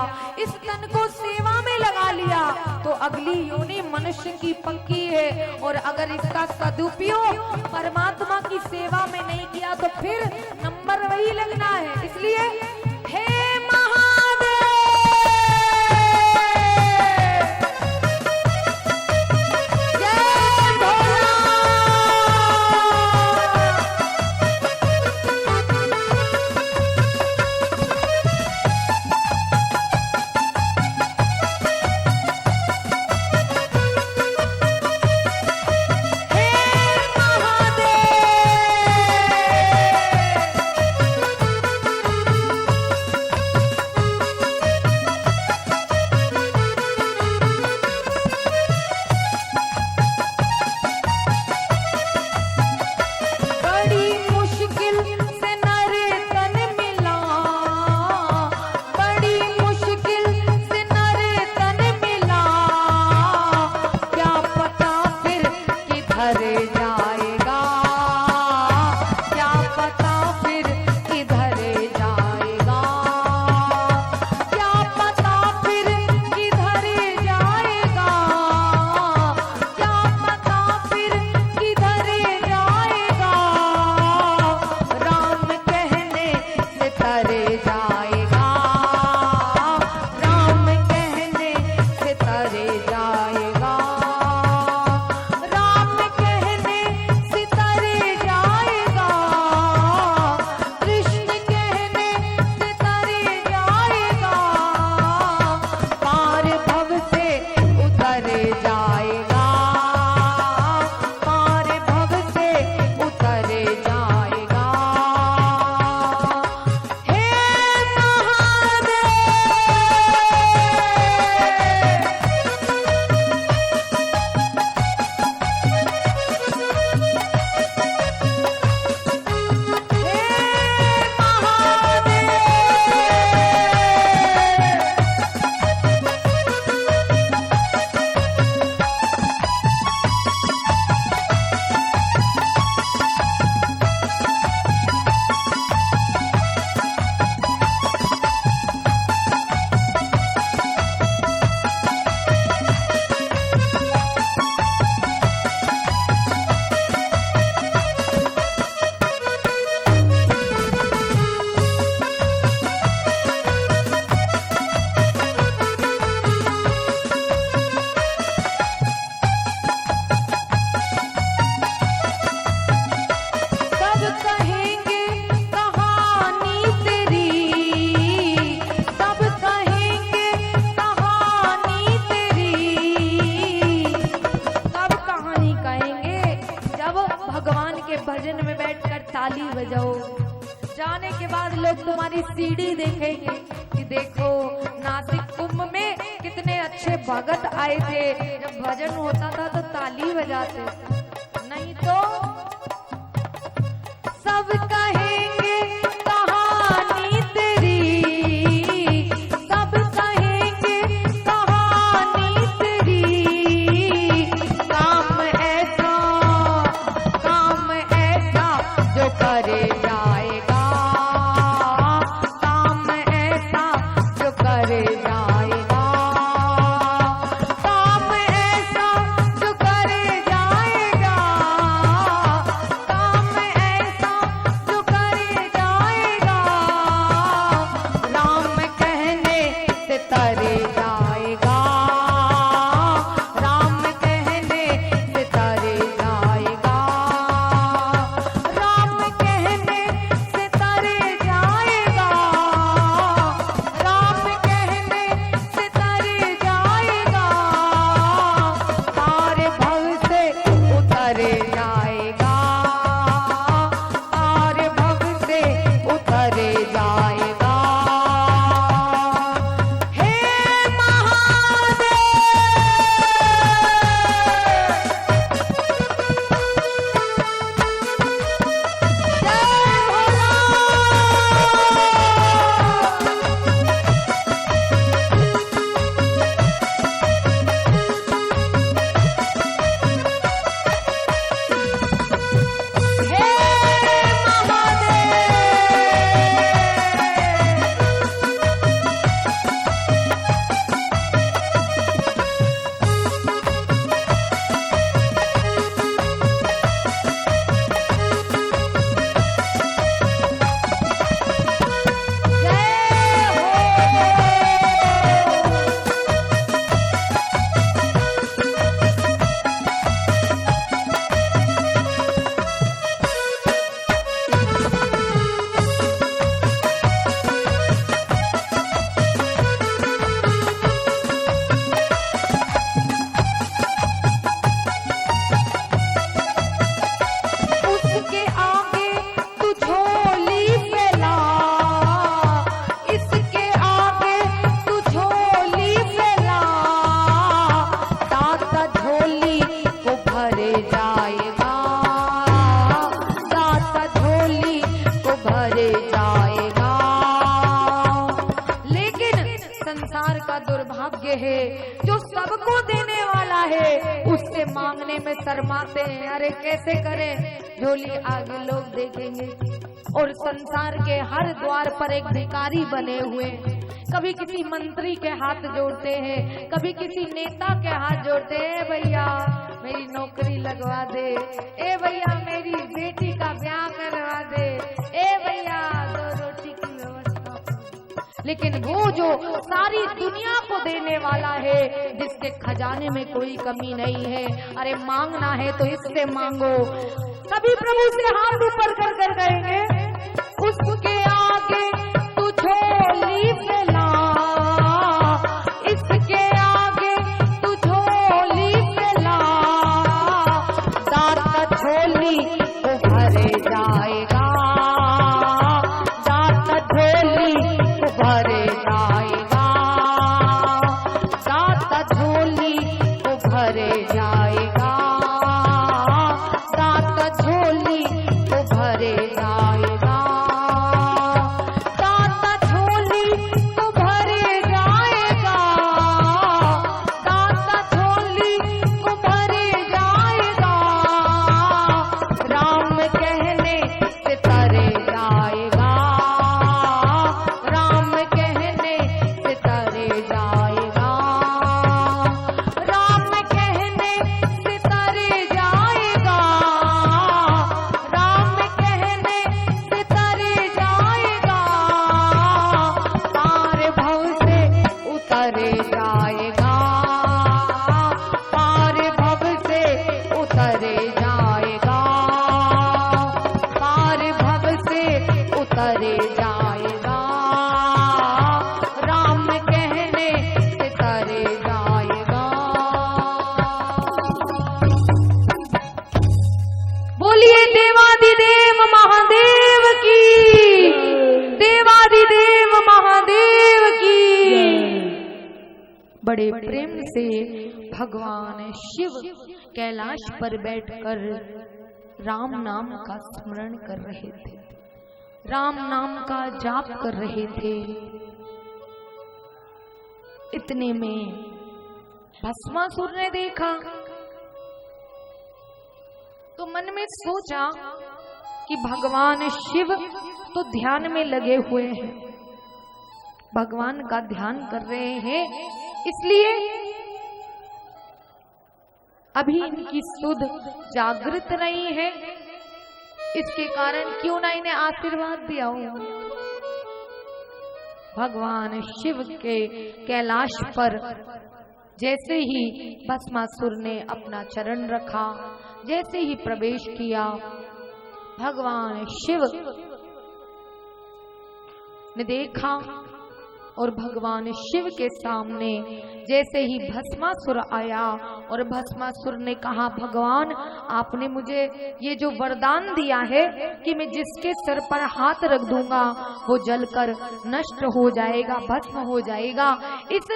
इस तन को सेवा में लगा लिया, तो अगली योनि मनुष्य की पक्की है। और अगर इसका सदुपयोग परमात्मा की सेवा में नहीं किया तो फिर नंबर वही लगना है। इसलिए हे महादेव जय भोला। भजन में बैठकर ताली बजाओ, जाने के बाद लोग तुम्हारी सीढ़ी देखेंगे कि देखो नासिक कुंभ में कितने अच्छे भगत आए थे, जब भजन होता था तो ताली बजाते, नहीं तो सब कहेंगे कहानी तेरी, सब कहेंगे कहानी तेरी, काम ऐसा जो करे जाएगा, काम ऐसा जो करे जाएगा, काम ऐसा जो करे जाएगा, काम ऐसा का दुर्भाग्य है, जो सबको देने वाला है उससे मांगने में शर्माते हैं। अरे कैसे करें, झोली आगे लोग देखेंगे। और संसार के हर द्वार पर एक भिखारी बने हुए, कभी किसी मंत्री के हाथ जोड़ते हैं, कभी किसी नेता के हाथ जोड़ते हैं, भैया मेरी नौकरी लगवा दे, ए भैया मेरी बेटी का ब्याह करवा दे, ए भैया 2 रोटी की व्यवस्था। लेकिन वो जो सारी दुनिया को देने वाला है, जिसके खजाने में कोई कमी नहीं है, अरे मांगना है तो इससे मांगो। सभी प्रभु से हाथ ऊपर कर कर कहेंगे, उसके आगे तू झोली फैला, इसके आगे तू झोली फैला, दाता झोली तो भरे जाएगा, दाता झोली तो भरे जाएगा, दाता झोली तो भरे जाएगा, दाता झोली तो भरे जाएगा, दाता झोली तो भरे जाएगा, दाता झोली तो भरे जाएगा, राम कहने से तरे जाएगा, राम कहने से तरे जाएगा, राम कहने से तरे जाएगा, राम कहने से तरे जाएगा, पार भव से उतरे जाएगा, पार भव से उतरे जाएगा, पार भव से उतरे जाएगा, राम कहने से तरे जाएगा। बोलिए देवादिदेव महादेव की, देवादिदेव महादेव की। बड़े प्रेम से भगवान शिव कैलाश पर बैठकर राम नाम का स्मरण कर रहे थे, राम नाम का जाप कर रहे थे। इतने में भस्मासुर ने देखा तो मन में सोचा कि भगवान शिव तो ध्यान में लगे हुए हैं, भगवान का ध्यान कर रहे हैं, इसलिए अभी इनकी सुध जागृत नहीं है, इसके कारण क्यों ना इन्हें आशीर्वाद दिया हो। भगवान शिव के कैलाश पर जैसे ही भस्मासुर ने अपना चरण रखा, जैसे ही प्रवेश किया, भगवान शिव ने देखा और भगवान शिव के सामने जैसे ही भस्मासुर आया और भस्मासुर ने कहा, भगवान आपने मुझे ये जो वरदान दिया है कि मैं जिसके सर पर हाथ रख दूंगा वो जलकर नष्ट हो जाएगा, भस्म हो जाएगा, इस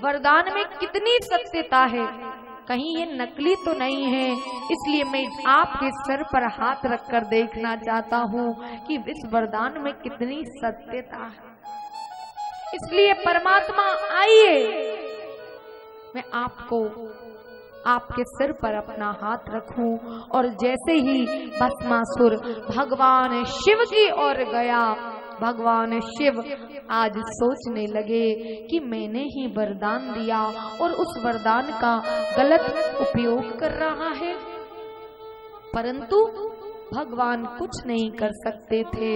वरदान में कितनी सत्यता है, कहीं ये नकली तो नहीं है, इसलिए मैं आपके सर पर हाथ रखकर देखना चाहता हूँ कि इस वरदान में कितनी सत्यता है। इसलिए परमात्मा आइए, मैं आपको आपके सिर पर अपना हाथ रखूं। और जैसे ही भस्मासुर भगवान शिव की ओर गया, भगवान शिव आज सोचने लगे कि मैंने ही वरदान दिया और उस वरदान का गलत उपयोग कर रहा है, परंतु भगवान कुछ नहीं कर सकते थे।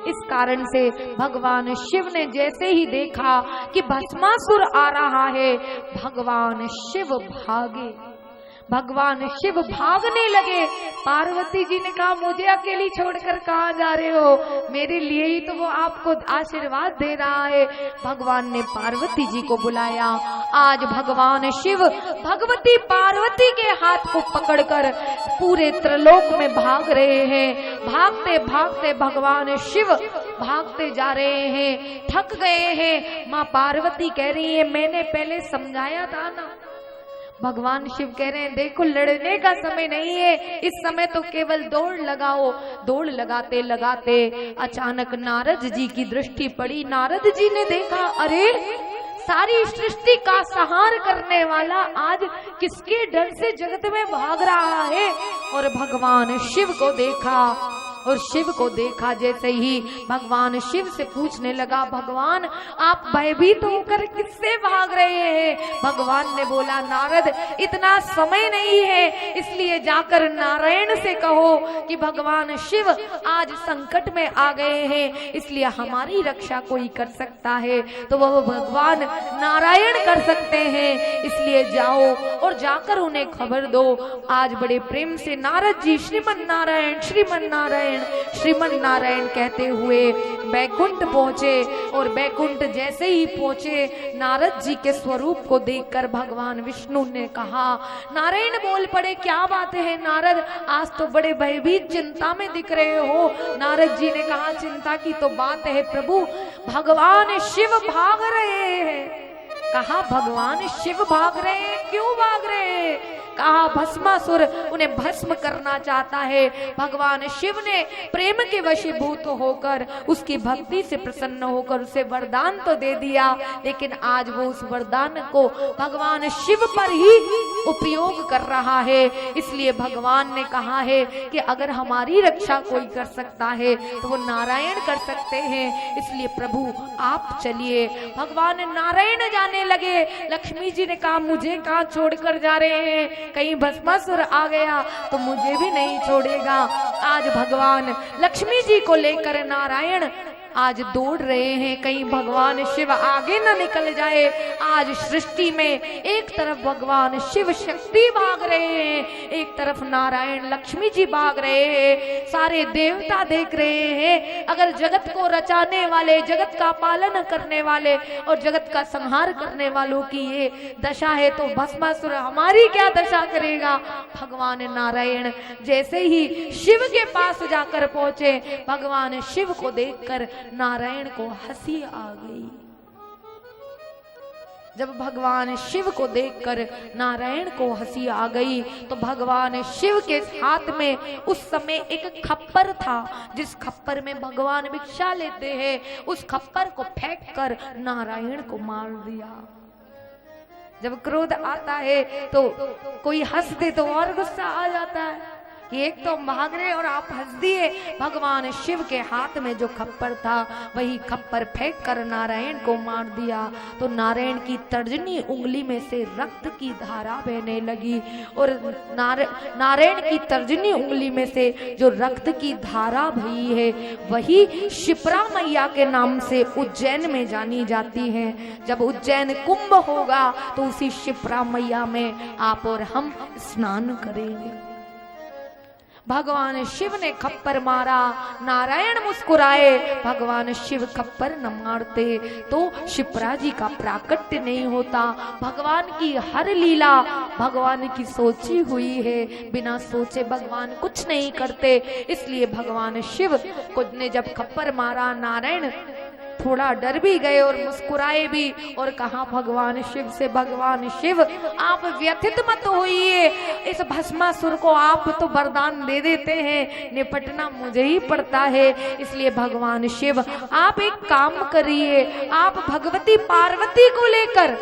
इस कारण से भगवान शिव ने जैसे ही देखा कि भस्मासुर आ रहा है, भगवान शिव भागे, भगवान शिव भागने लगे। पार्वती जी ने कहा, मुझे अकेली छोड़कर कहाँ जा रहे हो, मेरे लिए ही तो वो आपको आशीर्वाद दे रहा है। भगवान ने पार्वती जी को बुलाया। आज भगवान शिव भगवती पार्वती के हाथ को पकड़कर पूरे त्रिलोक में भाग रहे हैं। भागते भागते भगवान शिव भागते जा रहे हैं, थक गए हैं। माँ पार्वती कह रही है, मैंने पहले समझाया था ना। भगवान शिव कह रहे हैं, देखो लड़ने का समय नहीं है, इस समय तो केवल दौड़ लगाओ। दौड़ लगाते लगाते अचानक नारद जी की दृष्टि पड़ी। नारद जी ने देखा, अरे सारी सृष्टि का संहार करने वाला आज किसके डर से जगत में भाग रहा है। और भगवान शिव को देखा, और शिव को देखा जैसे ही भगवान शिव से पूछने लगा, भगवान आप भयभीत होकर किससे भाग रहे हैं। भगवान ने बोला, नारद इतना समय नहीं है, इसलिए जाकर नारायण से कहो कि भगवान शिव आज संकट में आ गए हैं, इसलिए हमारी रक्षा कोई कर सकता है तो वह भगवान नारायण कर सकते हैं, इसलिए जाओ और जाकर उन्हें खबर दो। आज बड़े प्रेम से नारद जी श्रीमन नारायण श्रीमन नारायण श्रीमन नारायण कहते हुए बैकुंठ पहुंचे। और बैकुंठ जैसे ही पहुंचे, नारद जी के स्वरूप को देखकर भगवान विष्णु ने कहा, नारायण बोल पड़े, क्या बात है नारद, आज तो बड़े भयभीत चिंता में दिख रहे हो। नारद जी ने कहा, चिंता की तो बात है प्रभु, भगवान शिव भाग रहे हैं। कहा, भगवान शिव भाग रहे हैं, क्यों भाग रहे हैं। कहा, भस्मासुर उन्हें भस्म करना चाहता है। भगवान शिव ने प्रेम के वशीभूत होकर उसकी भक्ति से प्रसन्न होकर उसे वरदान तो दे दिया, लेकिन आज वो उस वरदान को भगवान शिव पर ही उपयोग कर रहा है। इसलिए भगवान ने कहा है कि अगर हमारी रक्षा कोई कर सकता है तो वो नारायण कर सकते हैं, इसलिए प्रभु आप चलिए। भगवान नारायण जाने लगे। लक्ष्मी जी ने कहा, मुझे कहाँ छोड़कर जा रहे हैं, कहीं भस्मासुर आ गया तो मुझे भी नहीं छोड़ेगा। आज भगवान लक्ष्मी जी को लेकर नारायण आज दौड़ रहे हैं, कहीं भगवान शिव आगे न निकल जाए। आज सृष्टि में एक तरफ भगवान शिव शक्ति भाग रहे हैं, एक तरफ नारायण लक्ष्मी जी भाग रहे हैं, सारे देवता देख रहे हैं। अगर जगत को रचाने वाले, जगत का पालन करने वाले और जगत का संहार करने वालों की ये दशा है तो भस्मासुर हमारी क्या दशा करेगा। भगवान नारायण जैसे ही शिव के पास जाकर पहुंचे, भगवान शिव को देखकर नारायण को हंसी आ गई। जब भगवान शिव को देखकर नारायण को हंसी आ गई तो भगवान शिव के हाथ में उस समय एक खप्पर था, जिस खप्पर में भगवान भिक्षा लेते हैं, उस खप्पर को फेंक कर नारायण को मार दिया। जब क्रोध आता है तो कोई हंस दे तो और गुस्सा आ जाता है कि एक तो भाग रहे और आप हंस दिए। भगवान शिव के हाथ में जो खप्पर था वही खप्पर फेंक कर नारायण को मार दिया तो नारायण की तर्जनी उंगली में से रक्त की धारा बहने लगी और नारायण की तर्जनी उंगली में से जो रक्त की धारा बही है वही शिप्रा मैया के नाम से उज्जैन में जानी जाती है। जब उज्जैन कुंभ होगा तो उसी शिप्रा मैया में आप और हम स्नान करेंगे। भगवान शिव ने खप्पर मारा, नारायण मुस्कुराए। भगवान शिव खप्पर न मारते तो शिप्रा जी का प्राकट्य नहीं होता। भगवान की हर लीला भगवान की सोची हुई है, बिना सोचे भगवान कुछ नहीं करते। इसलिए भगवान शिव को ने जब खप्पर मारा, नारायण थोड़ा डर भी गए और मुस्कुराए भी और कहा भगवान शिव से, भगवान शिव आप व्यथित मत होइए, इस भस्मासुर को आप तो वरदान दे देते हैं, निपटना मुझे ही पड़ता है। इसलिए भगवान शिव आप एक काम करिए, आप भगवती पार्वती को लेकर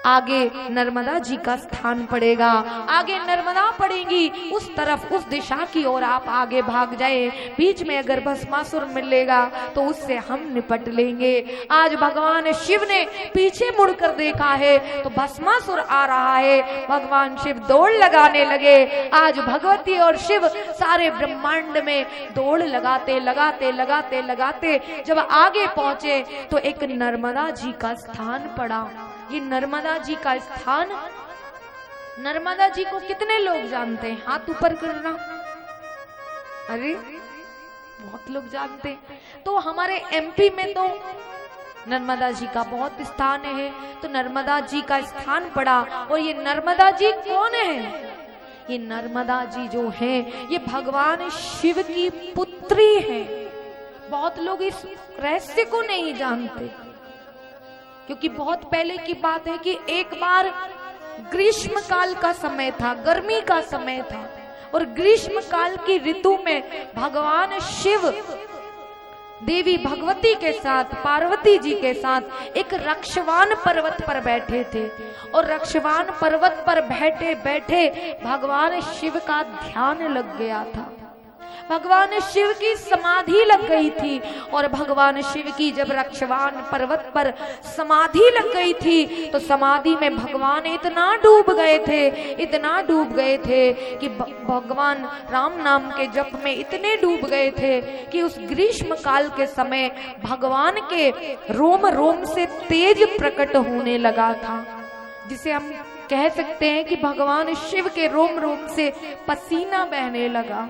आगे नर्मदा जी का स्थान पड़ेगा, आगे नर्मदा पड़ेगी, उस तरफ उस दिशा की ओर आप आगे भाग जाए। बीच में अगर भस्मासुर मिलेगा तो उससे हम निपट लेंगे। आज भगवान शिव ने पीछे मुड़कर देखा है तो भस्मासुर आ रहा है। भगवान शिव दौड़ लगाने लगे। आज भगवती और शिव सारे ब्रह्मांड में दौड़ लगाते लगाते लगाते लगाते जब आगे पहुंचे तो एक नर्मदा जी का स्थान पड़ा। ये नर्मदा जी का स्थान, नर्मदा जी को कितने लोग जानते हैं? हाथ ऊपर करना। अरे बहुत लोग जानते हैं। तो हमारे एमपी में तो नर्मदा जी का बहुत स्थान है, तो नर्मदा जी का स्थान पड़ा। और ये नर्मदा जी कौन है? ये नर्मदा जी जो है ये भगवान शिव की पुत्री है। बहुत लोग इस रहस्य को नहीं जानते क्योंकि बहुत पहले की बात है कि एक बार ग्रीष्म काल का समय था, गर्मी का समय था और ग्रीष्म काल की ऋतु में भगवान शिव देवी भगवती के साथ, पार्वती जी के साथ एक रक्षवान पर्वत पर बैठे थे और रक्षवान पर्वत पर बैठे बैठे भगवान शिव का ध्यान लग गया था। भगवान शिव की समाधि लग गई थी और भगवान शिव की जब रक्षवान पर्वत पर समाधि लग गई थी तो समाधि में भगवान इतना डूब गए थे, इतना डूब गए थे कि भगवान राम नाम के जप में इतने डूब गए थे कि उस ग्रीष्म काल के समय भगवान के रोम रोम से तेज प्रकट होने लगा था, जिसे हम कह सकते हैं कि भगवान शिव के रोम रोम से पसीना बहने लगा।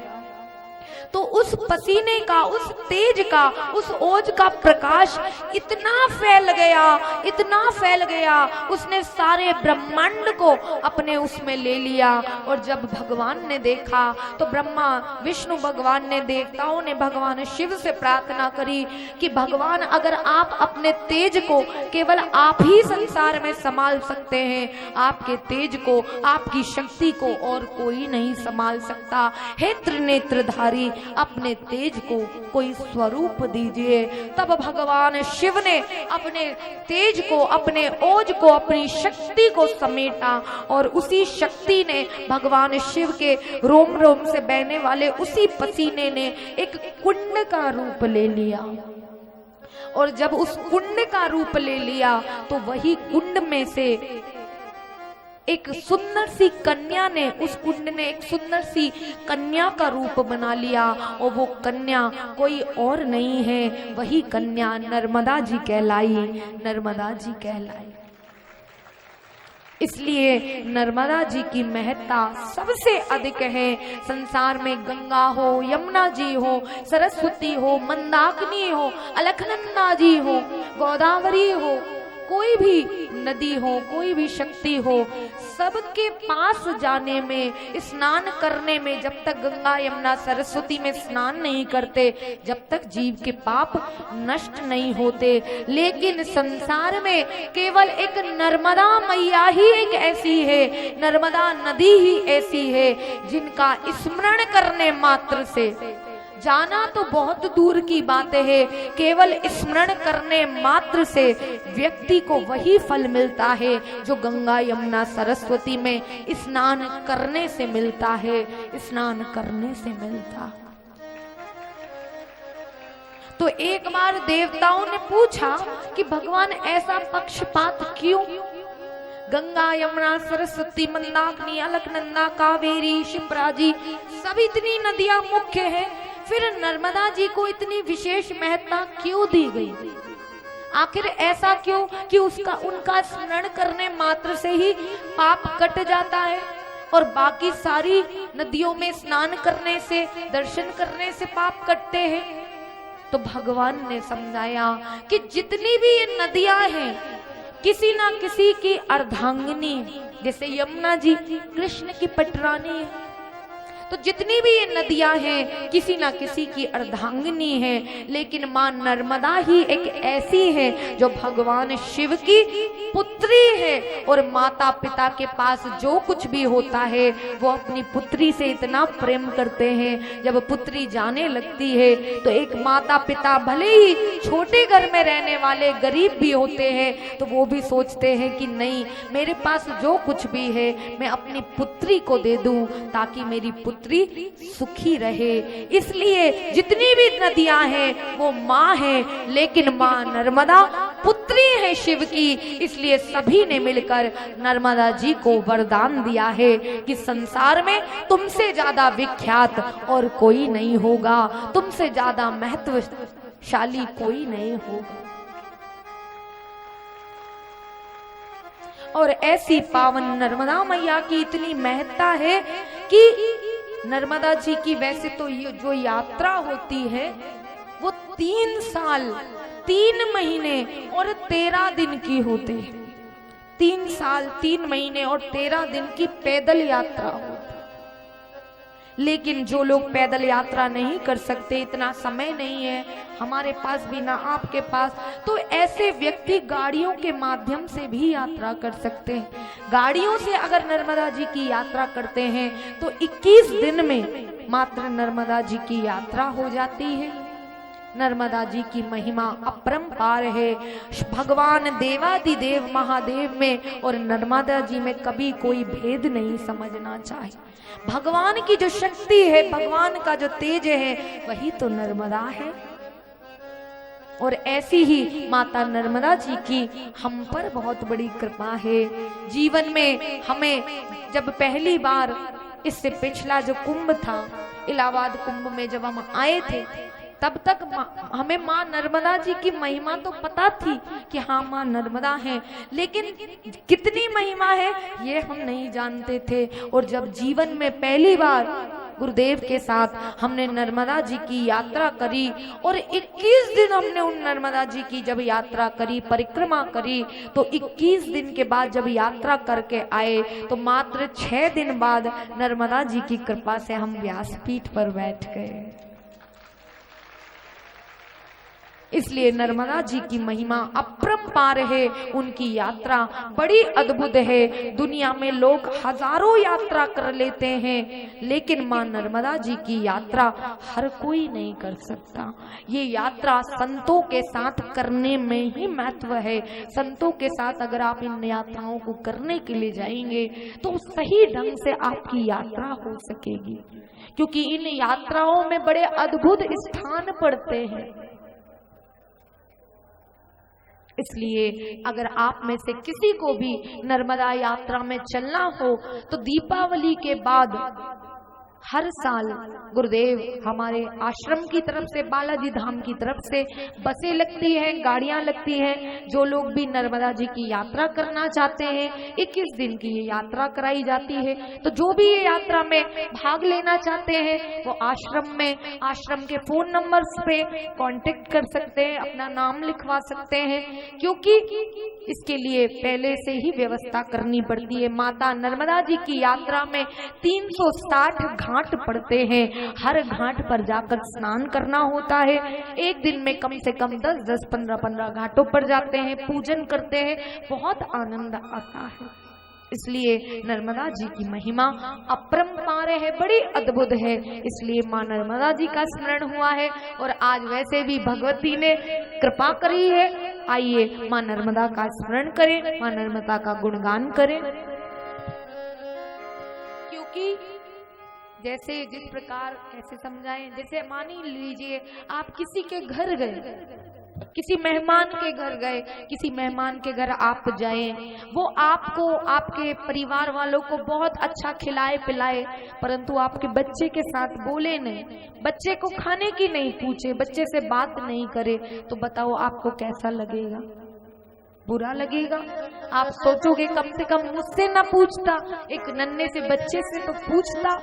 तो उस पसीने का, उस तेज का, उस ओज का प्रकाश इतना फैल गया, इतना फैल गया, उसने सारे ब्रह्मांड को अपने उसमें ले लिया। और जब भगवान ने देखा तो ब्रह्मा विष्णु भगवान ने, देवताओं ने भगवान शिव से प्रार्थना करी कि भगवान अगर आप अपने तेज को केवल आप ही संसार में संभाल सकते हैं, आपके तेज को, आपकी शक्ति को और कोई नहीं संभाल सकता। हे त्रिनेत्रधारी, अपने तेज को कोई स्वरूप दीजिए। तब भगवान शिव ने अपने तेज को, अपने ओज को, अपनी शक्ति को समेटा और उसी शक्ति ने भगवान शिव के रोम रोम से बहने वाले उसी पसीने ने एक कुंड का रूप ले लिया। और जब उस कुंड का रूप ले लिया तो वही कुंड में से एक सुंदर सी कन्या ने, उस कुंड ने एक सुंदर सी कन्या का रूप बना लिया और वो कन्या कोई और नहीं है, वही कन्या नर्मदा जी कहलाई, नर्मदा जी कहलाई। इसलिए नर्मदा जी की महत्ता सबसे अधिक है। संसार में गंगा हो, यमुना जी हो, सरस्वती हो, मंदाकिनी हो, अलकनंदा जी हो, गोदावरी हो, कोई भी नदी हो, कोई भी शक्ति हो, सबके पास जाने में, स्नान करने में, जब तक गंगा यमुना सरस्वती में स्नान नहीं करते, जब तक जीव के पाप नष्ट नहीं होते। लेकिन संसार में केवल एक नर्मदा मैया ही एक ऐसी है, नर्मदा नदी ही ऐसी है जिनका स्मरण करने मात्र से, जाना तो बहुत दूर की बात है, केवल स्मरण करने मात्र से व्यक्ति को वही फल मिलता है जो गंगा यमुना सरस्वती में स्नान करने से मिलता है, स्नान करने से मिलता। तो एक बार देवताओं ने पूछा कि भगवान ऐसा पक्षपात क्यों? गंगा यमुना सरस्वती मंदाकिनी अलकनंदा कावेरी शिप्रा जी सब इतनी नदियां मुख्य हैं, फिर नर्मदा जी को इतनी विशेष महत्ता क्यों दी गई? आखिर ऐसा क्यों कि उनका स्मरण करने मात्र से ही पाप कट जाता है और बाकी सारी नदियों में स्नान करने से, दर्शन करने से पाप कटते हैं? तो भगवान ने समझाया कि जितनी भी ये नदियां हैं किसी ना किसी की अर्धांगिनी, जैसे यमुना जी कृष्ण की पटरानी है, तो जितनी भी ये नदियां हैं किसी ना किसी की अर्धांगिनी है। लेकिन मां नर्मदा ही एक ऐसी है जो भगवान शिव की पुत्री है और माता पिता के पास जो कुछ भी होता है वो अपनी पुत्री से इतना प्रेम करते हैं। जब पुत्री जाने लगती है तो एक माता पिता भले ही छोटे घर में रहने वाले गरीब भी होते हैं तो वो भी सोचते हैं कि नहीं, मेरे पास जो कुछ भी है मैं अपनी पुत्री को दे दूं ताकि मेरी पुत्री सुखी रहे। इसलिए जितनी भी नदियां हैं वो माँ है, लेकिन माँ नर्मदा पुत्री है शिव की। इसलिए सभी ने मिलकर नर्मदा जी को वरदान दिया है कि संसार में तुमसे ज्यादा विख्यात और कोई नहीं होगा, तुमसे ज्यादा महत्वशाली कोई नहीं होगा। और ऐसी पावन नर्मदा मैया की इतनी महत्ता है कि नर्मदा जी की वैसे तो ये जो यात्रा होती है वो 3 साल 3 महीने और 13 दिन की होती है। 3 साल 3 महीने और 13 दिन की पैदल यात्रा होती है। लेकिन जो लोग पैदल यात्रा नहीं कर सकते, इतना समय नहीं है हमारे पास भी ना आपके पास, तो ऐसे व्यक्ति गाड़ियों के माध्यम से भी यात्रा कर सकते हैं। गाड़ियों से अगर नर्मदा जी की यात्रा करते हैं तो 21 दिन में मात्र नर्मदा जी की यात्रा हो जाती है। नर्मदा जी की महिमा अपरंपार है। भगवान देवादिदेव महादेव में और नर्मदा जी में कभी कोई भेद नहीं समझना चाहिए। भगवान की जो शक्ति है, भगवान का जो तेज है, वही तो नर्मदा है। और ऐसी ही माता नर्मदा जी की हम पर बहुत बड़ी कृपा है। जीवन में हमें जब पहली बार, इससे पिछला जो कुंभ था, इलाहाबाद कुंभ में जब हम आए थे, तब तक हमें माँ नर्मदा जी की महिमा तो पता थी कि हाँ माँ नर्मदा है, लेकिन कितनी महिमा है ये हम नहीं जानते थे। और जब जीवन में पहली बार गुरुदेव के साथ हमने नर्मदा जी की यात्रा करी और 21 दिन हमने उन नर्मदा जी की जब यात्रा करी, परिक्रमा करी, तो 21 दिन के बाद जब यात्रा करके आए तो मात्र 6 दिन बाद नर्मदा जी की कृपा से हम व्यासपीठ पर बैठ गए। इसलिए नर्मदा जी की महिमा अपरंपार है, उनकी यात्रा बड़ी अद्भुत है। दुनिया में लोग हजारों यात्रा कर लेते हैं, लेकिन मां नर्मदा जी की यात्रा हर कोई नहीं कर सकता। ये यात्रा संतों के साथ करने में ही महत्व है। संतों के साथ अगर आप इन यात्राओं को करने के लिए जाएंगे तो सही ढंग से आपकी यात्रा हो सकेगी, क्योंकि इन यात्राओं में बड़े अद्भुत स्थान पड़ते हैं। इसलिए अगर आप में से किसी को भी नर्मदा यात्रा में चलना हो तो दीपावली के बाद हर साल गुरुदेव हमारे आश्रम की तरफ से, बालाजी धाम की तरफ से बसें लगती हैं, गाड़ियां लगती हैं। जो लोग भी नर्मदा जी की यात्रा करना चाहते हैं, 21 दिन की ये यात्रा कराई जाती है। तो जो भी ये यात्रा में भाग लेना चाहते हैं वो आश्रम में, आश्रम के फोन नंबर्स पे कांटेक्ट कर सकते हैं, अपना नाम लिखवा सकते हैं, क्योंकि इसके लिए पहले से ही व्यवस्था करनी पड़ती है। माता नर्मदा जी की यात्रा में 360 घाट पड़ते हैं। हर घाट पर जाकर स्नान करना होता है। एक दिन में कम से कम 10-10, 15-15 घाटों पर जाते हैं, पूजन करते हैं, बहुत आनंद आता है। इसलिए नर्मदा जी की महिमा अपरंपार है, बड़ी अद्भुत है। इसलिए माँ नर्मदा जी का स्मरण हुआ है और आज वैसे भी भगवती ने कृपा करी है। आइए माँ नर्मदा का स्मरण करें, माँ नर्मदा का गुणगान करें। क्योंकि जैसे जिस प्रकार, कैसे समझाएं, जैसे मान ही लीजिए आप किसी के घर गए, किसी मेहमान के घर गए, किसी मेहमान के घर आप जाएं, वो आपको, आपके परिवार वालों को बहुत अच्छा खिलाए पिलाए, परंतु आपके बच्चे के साथ बोले नहीं, बच्चे को खाने की नहीं पूछे, बच्चे से बात नहीं करे, तो बताओ आपको कैसा लगेगा? बुरा लगेगा। आप सोचोगे कम से कम मुझसे ना पूछता, एक नन्हे से बच्चे से तो पूछता।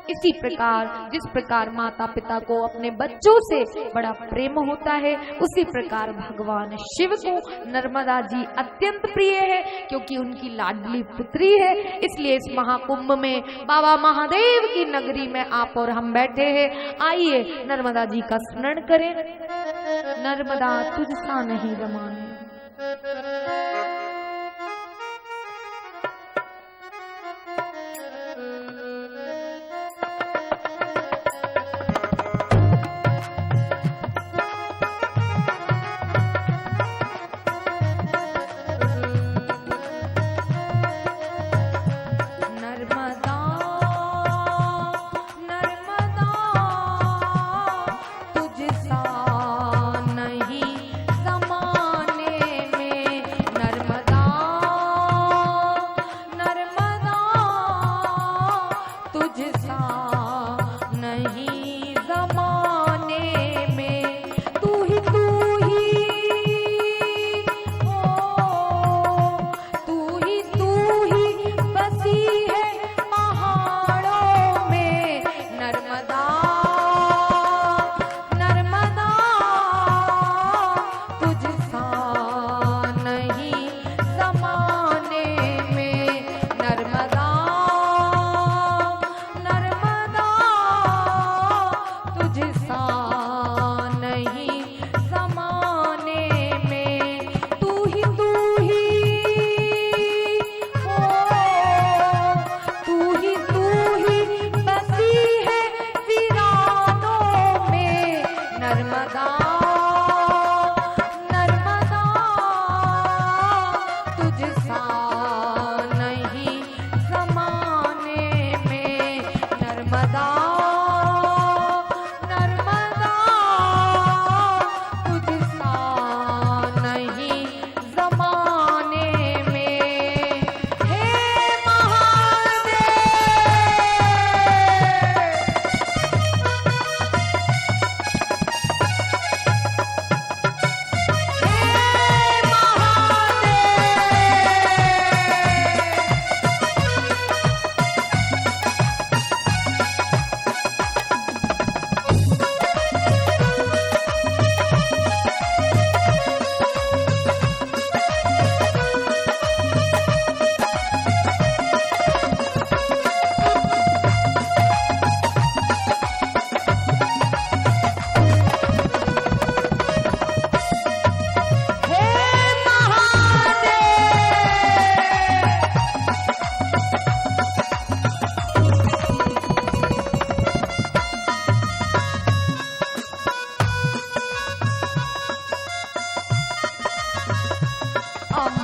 इसी प्रकार जिस प्रकार माता पिता को अपने बच्चों से बड़ा प्रेम होता है, उसी प्रकार भगवान शिव को नर्मदा जी अत्यंत प्रिय है, क्योंकि उनकी लाडली पुत्री है। इसलिए इस महाकुंभ में बाबा महादेव की नगरी में आप और हम बैठे हैं। आइए नर्मदा जी का स्मरण करें। नर्मदा तुझसा नहीं रमाने,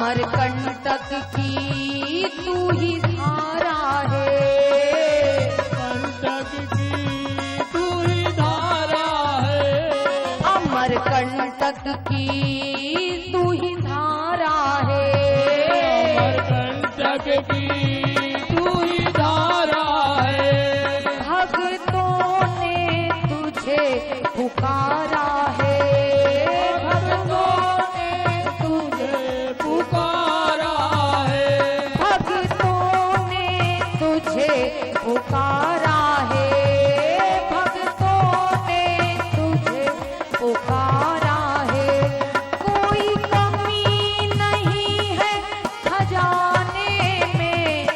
अमरकंटक की तू ही धारा है, कंटक की तू ही धारा है, अमरकंटक की तू ही धारा है, अमरकंटक की तू ही धारा है। भक्तों ने तुझे पुकारा है, भक्तों ने तुझे पुकारा है, भक्तों ने तुझे पुकारा है, भक्तों ने तुझे पुकारा है। कोई कमी नहीं है खजाने में,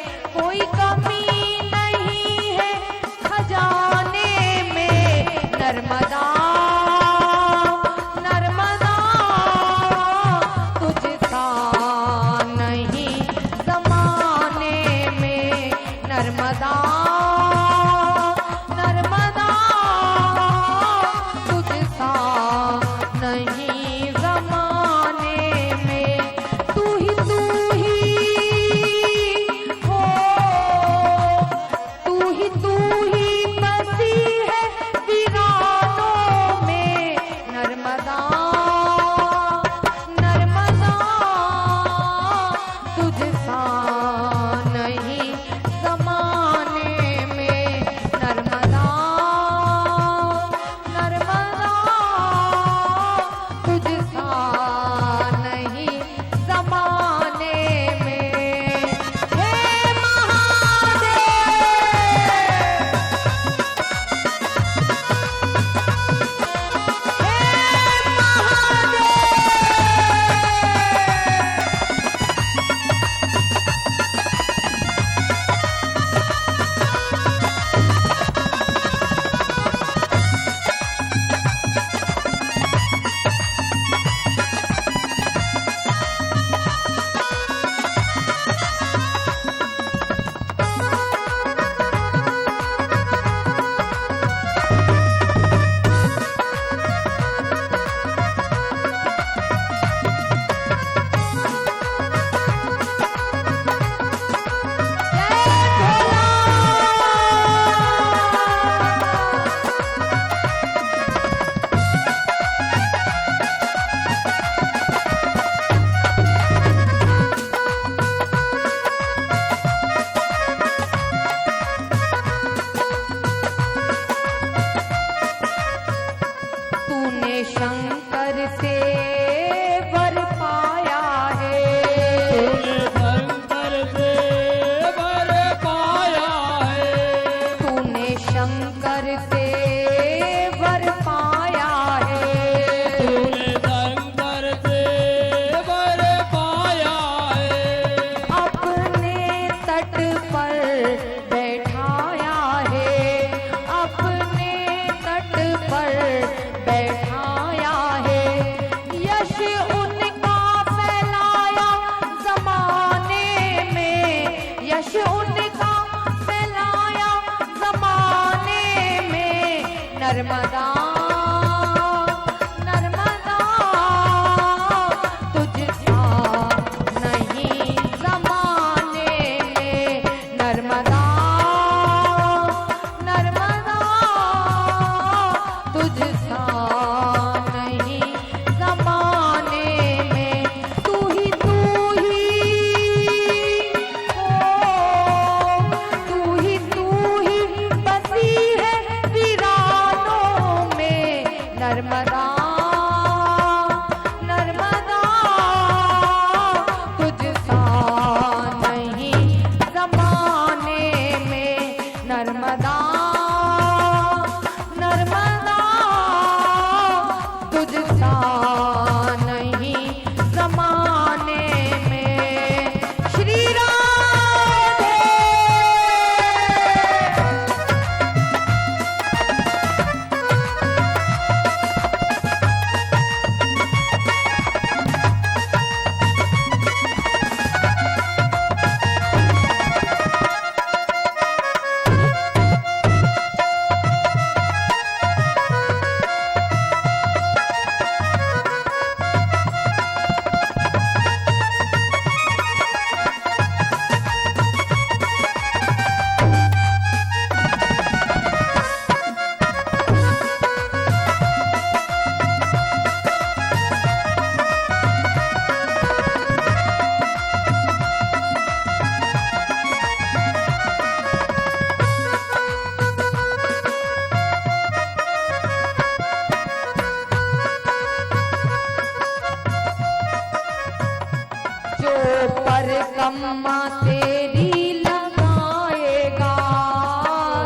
परिक्रमा तेरी लगाएगा,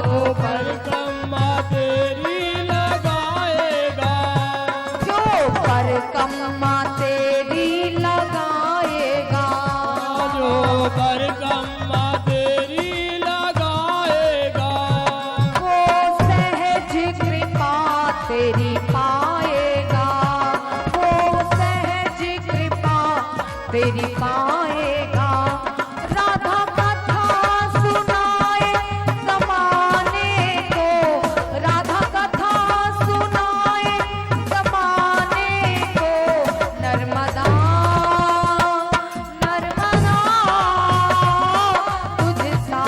जो परिक्रमा तेरी लगाएगा, जो परिक्रमा तेरी लगाएगा, जो परिक्रमा तेरी लगाएगा, वो सहज कृपा तेरी पाएगा, वो सहज कृपा तेरी पाएगा। राधा कथा सुनाए ज़माने को, राधा कथा सुनाए ज़माने को, नर्मदा नर्मदा तुझ सा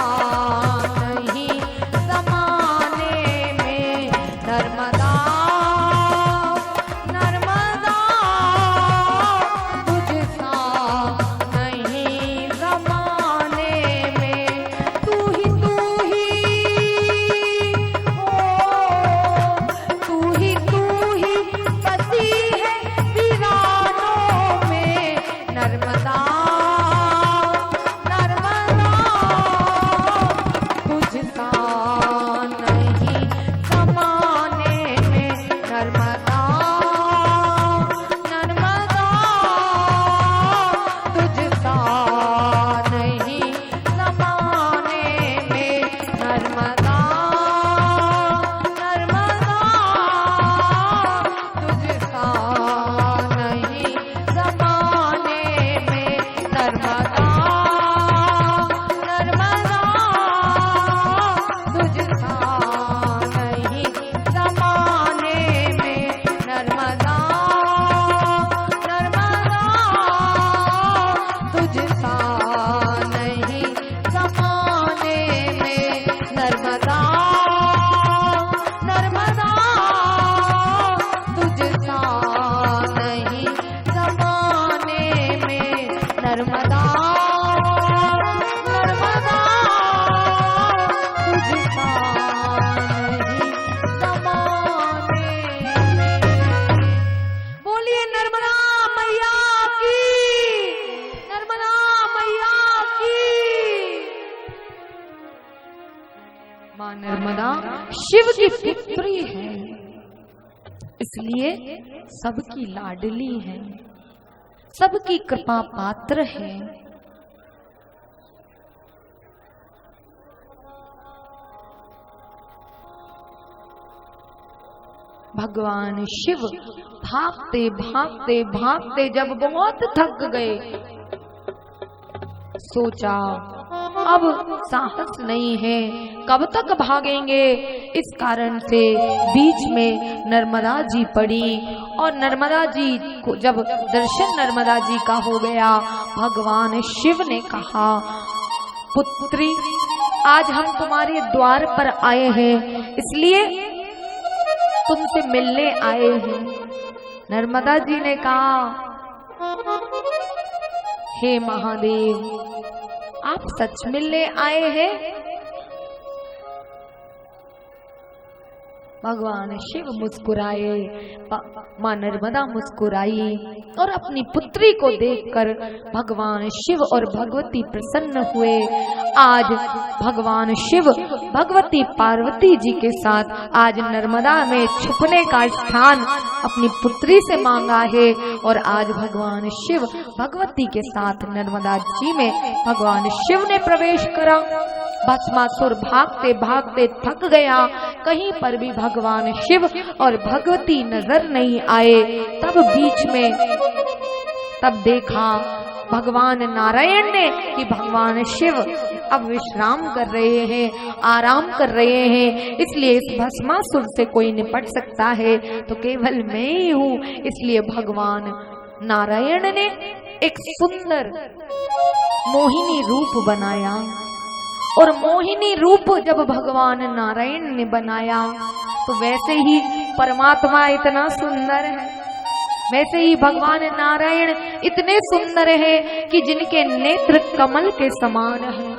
नहीं ज़माने में, नर्मदा नर्मदा तुझ सा नहीं ज़माने में। तू ही हो, तू ही बसी है वीरानों में, नर्मदा नर्मदा तुझ सा नहीं ज़माने में, नर्मदा नर्मदा तुझ सा नहीं ज़माने में, नर्मदा नर्मदा तुझ सा नहीं ज़माने में, नर्मदा नर्मदा तुझ सा नहीं ज़माने में, नर्मदा नर्मदा तुझ सा नहीं ज़माने में, नर्मदा नर्मदा तुझ सा नहीं ज़माने में, नर्मदा नर्मदा तुझ सा नहीं ज़माने में। बोलिए नर्मदा मैया की, नर्मदा मैया की। मां नर्मदा शिव की पुत्री है, इसलिए सबकी लाडली है, सबकी कृपा पात्र है। भगवान शिव भागते भागते भागते जब बहुत थक गए, सोचा अब साहस नहीं है, कब तक भागेंगे। इस कारण से बीच में नर्मदा जी पड़ी और नर्मदा जी को जब दर्शन नर्मदा जी का हो गया, भगवान शिव ने कहा, पुत्री आज हम तुम्हारे द्वार पर आए हैं, इसलिए तुमसे मिलने आए हैं। नर्मदा जी ने कहा, हे महादेव आप सच मिलने आए हैं? भगवान शिव मुस्कुराए, मां नर्मदा मुस्कुराई और अपनी पुत्री को देखकर भगवान शिव और भगवती प्रसन्न हुए। आज भगवान शिव भगवती पार्वती जी के साथ आज नर्मदा में छुपने का स्थान अपनी पुत्री से मांगा है और आज भगवान शिव भगवती के साथ नर्मदा जी में भगवान शिव ने प्रवेश करा। भस्मासुर भागते भागते थक गया, कहीं पर भी भगवान शिव और भगवती नजर नहीं आए। तब बीच में तब देखा भगवान नारायण ने कि भगवान शिव अब विश्राम कर रहे हैं, आराम कर रहे हैं, इसलिए इस भस्मासुर से कोई निपट सकता है तो केवल मैं ही हूँ। इसलिए भगवान नारायण ने एक सुंदर मोहिनी रूप बनाया और मोहिनी रूप जब भगवान नारायण ने बनाया तो वैसे ही परमात्मा इतना सुंदर है, वैसे ही भगवान नारायण इतने सुंदर है कि जिनके नेत्र कमल के समान है।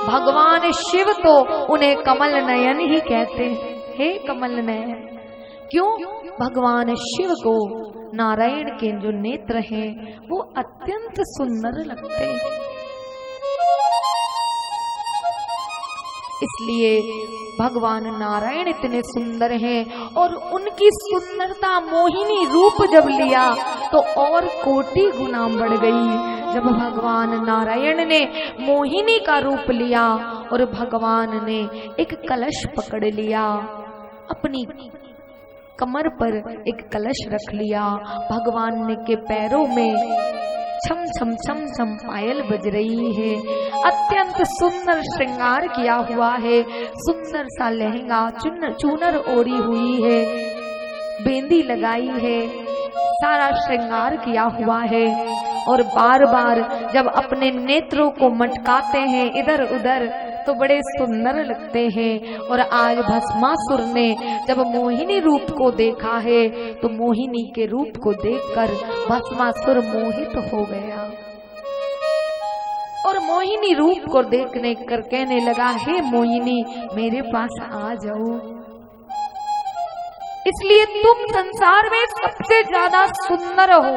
भगवान शिव तो उन्हें कमल नयन ही कहते हैं, हे कमल नयन। क्यों? भगवान शिव को नारायण के जो नेत्र हैं वो अत्यंत सुंदर लगते हैं। इसलिए भगवान नारायण इतने सुंदर हैं और उनकी सुंदरता मोहिनी रूप जब लिया तो और कोटि गुना बढ़ गई। जब भगवान नारायण ने मोहिनी का रूप लिया और भगवान ने एक कलश पकड़ लिया, अपनी कमर पर एक कलश रख लिया, भगवान ने के पैरों में छम छम छम छम पायल बज रही है, अत्यंत सुंदर श्रृंगार किया हुआ है, सुंदर सा लहंगा चूनर ओढ़ी हुई है, बेंदी लगाई है, सारा श्रृंगार किया हुआ है। और बार बार जब अपने नेत्रों को मटकाते हैं इधर उधर तो बड़े सुंदर लगते हैं। और आज भस्मासुर ने जब मोहिनी रूप को देखा है तो मोहिनी के रूप को देखकर भस्मासुर मोहित हो गया और मोहिनी रूप को देखने कर कहने लगा, हे मोहिनी मेरे पास आ जाओ, इसलिए तुम संसार में सबसे ज्यादा सुंदर हो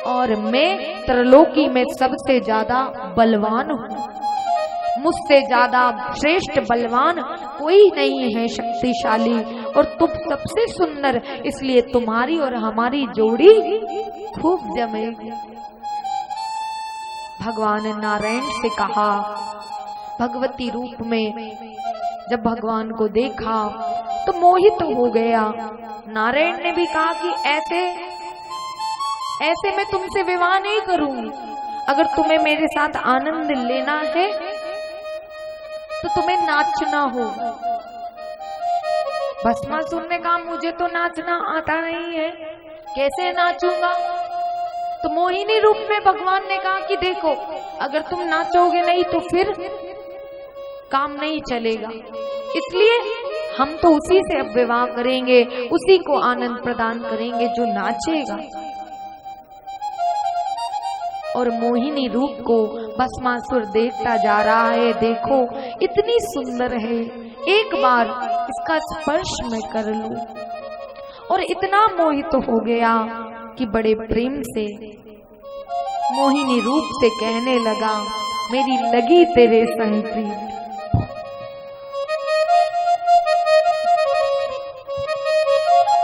और मैं त्रिलोकी में सबसे ज्यादा बलवान हूँ, मुझसे ज्यादा श्रेष्ठ बलवान कोई नहीं है शक्तिशाली, और तुम सबसे सुंदर, इसलिए तुम्हारी और हमारी जोड़ी खूब जमेगी। भगवान नारायण से कहा, भगवती रूप में जब भगवान को देखा तो मोहित हो गया। नारायण ने भी कहा कि ऐसे मैं तुमसे विवाह नहीं करूंगी, अगर तुम्हें मेरे साथ आनंद लेना है तो तुम्हें नाचना होगा। भस्मासुर ने कहा, मुझे तो नाचना आता नहीं है, कैसे नाचूंगा? तो मोहिनी रूप में भगवान ने कहा कि देखो, अगर तुम नाचोगे नहीं तो फिर काम नहीं चलेगा, इसलिए हम तो उसी से अब विवाह करेंगे, उसी को आनंद प्रदान करेंगे जो नाचेगा। और मोहिनी रूप को भस्मासुर देखता जा रहा है, देखो इतनी सुंदर है, एक बार इसका स्पर्श मैं कर लूं, और इतना मोहित हो गया कि बड़े प्रेम से मोहिनी रूप से कहने लगा, मेरी लगी तेरे संग प्रीत।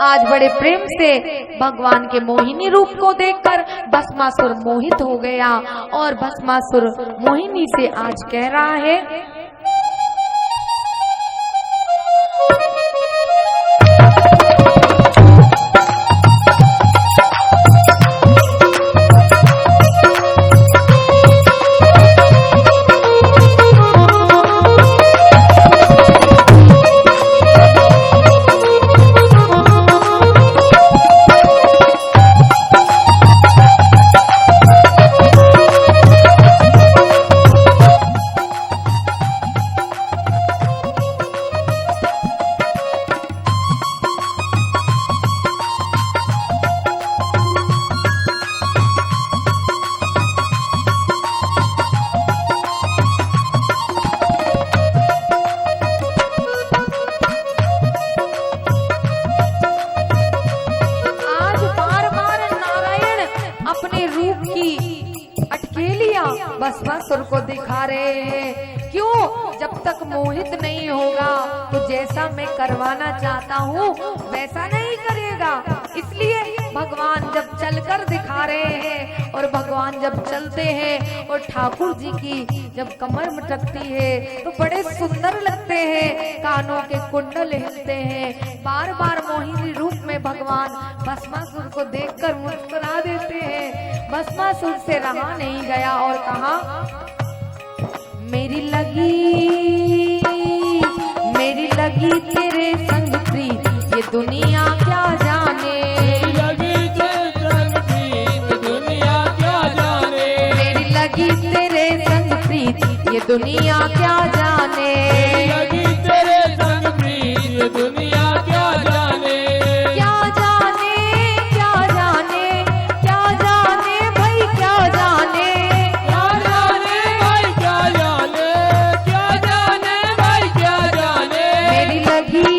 आज बड़े प्रेम से भगवान के मोहिनी रूप को देखकर भस्मासुर मोहित हो गया और भस्मासुर मोहिनी से आज कह रहा है, भस्मासुर को दिखा रहे हैं। क्यों? जब तक मोहित नहीं होगा तो जैसा मैं करवाना चाहता हूँ वैसा नहीं करेगा। इसलिए भगवान जब चलकर दिखा रहे हैं और भगवान जब चलते हैं और ठाकुर जी की जब कमर मटकती है तो बड़े सुंदर लगते हैं, कानों के कुंडल हिलते हैं। बार बार मोहिनी रूप में भगवान भस्मासुर को देखकर मुस्कुरा देते हैं। भस्मासुर से रहा नहीं गया और कहा, मेरी लगी तेरे संग प्रीत, ये दुनिया क्या जाने। लगी तेरे संग प्रीत, दुनिया क्या जाने। मेरी लगी तेरे संग प्रीत, ये दुनिया क्या जाने। लगी तेरे संग प्रीत, दुनिया क्या जाने। क्या जाने, क्या जाने, क्या जाने भाई, क्या जाने। क्या जाने भाई, क्या जाने। क्या जाने भाई, क्या जाने। मेरी लगी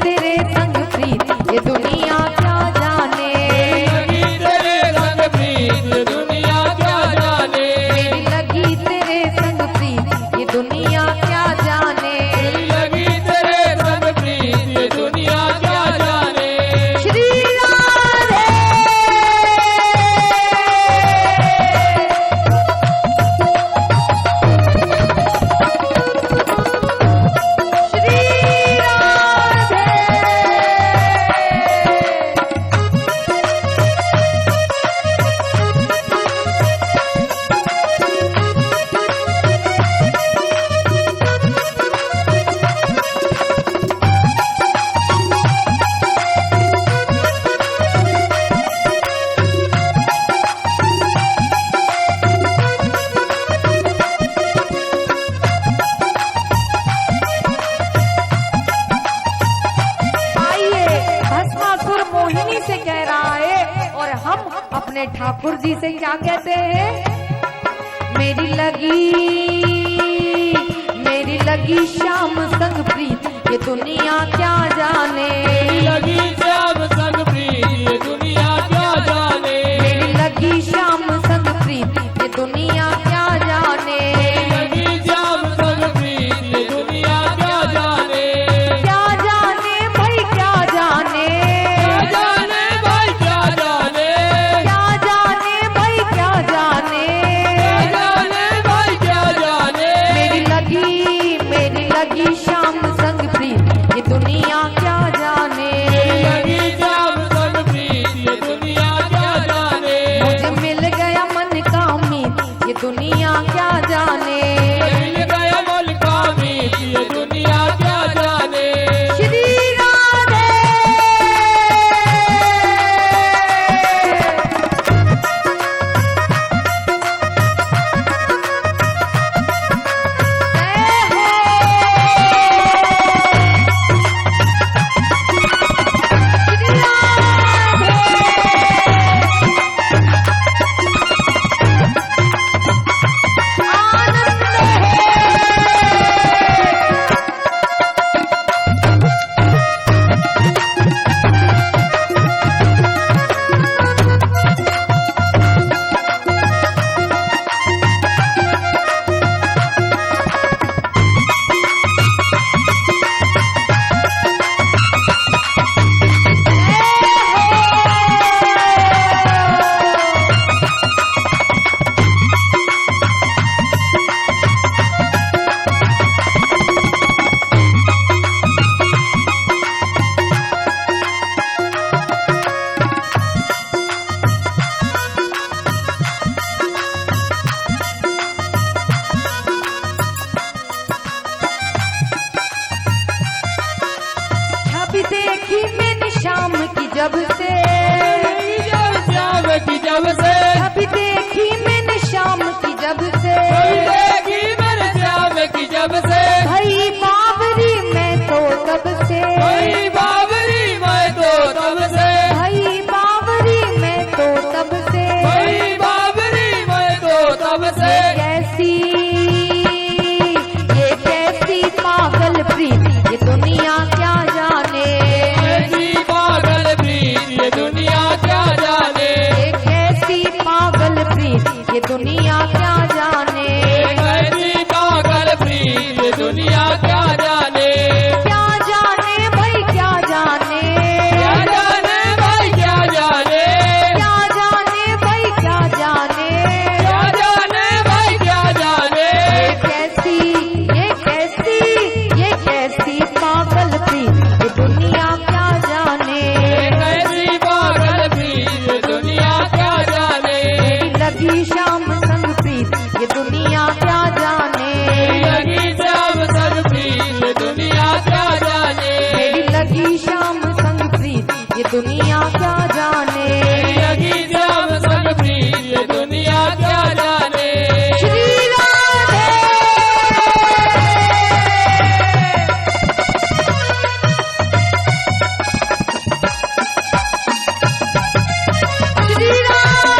तेरे संग प्रीत, ये दुनिया क्या जाने। लगी तेरे संग प्रीत, दुनिया क्या जाने। मेरी लगी तेरे संग कह रहा है। और हम अपने ठाकुर जी से क्या कहते हैं? मेरी लगी श्याम संग प्रीत, ये दुनिया क्या जाने। लगी श्याम संग प्रीत, ये दुनिया क्या जाने। मेरी लगी श्याम संग प्रीत, ये दुनिया क्या जाने। लगी श्याम संग प्रीत, ये दुनिया क्या जाने। क्या जाने भाई क्या जाने। क्या जाने भाई क्या जाने। क्या जाने भाई क्या जाने। क्या जाने भाई क्या जाने। मेरी लगी श्याम संग प्रीत, ये दुनिया क्या जाने। लगी श्याम संग प्रीत, ये दुनिया क्या जाने। मुझे मिल गया मन का मीत, ये दुनिया क्या जाने। मिल गया मन का मीत, ये दुनिया क्या जाने। श्री राधे। छवि देखी मैंने श्याम की जब से। श्याम की जब से। छवि देखी मैंने श्याम की जब से। देखी मेरे श्याम की जब से। भाई बाबरी मैं तो तब से। भाई बाबरी मैं तो तब से। भाई बाबरी मैं तो तब से। भाई बाबरी मैं तो तब से। ये कैसी पागल प्रीत, ये दुनिया क्या जाने। ऐसी पागल प्रीत, ये दुनिया क्या जाने। ये कैसी पागल प्रीत, ये दुनिया क्या जाने। ऐसी पागल प्रीत, ये दुनिया क्या जाने। क्या जाने भाई क्या जाने। क्या जाने भाई क्या जाने। क्या जाने भाई क्या जाने। क्या जाने भाई क्या जाने। ये कैसी पागल प्रीत, ये दुनिया क्या जाने। ऐसी पागल प्रीत, ये दुनिया क्या जाने। मेरी लगी श्याम संग प्रीत, ये दुनिया क्या जाने। लगी श्याम संग प्रीत, ये दुनिया क्या जाने। मेरी लगी श्याम संग प्रीत, ये दुनिया क्या जाने। लगी श्याम संग प्रीत, ये दुनिया क्या जाने। श्री राधे। श्री राधे।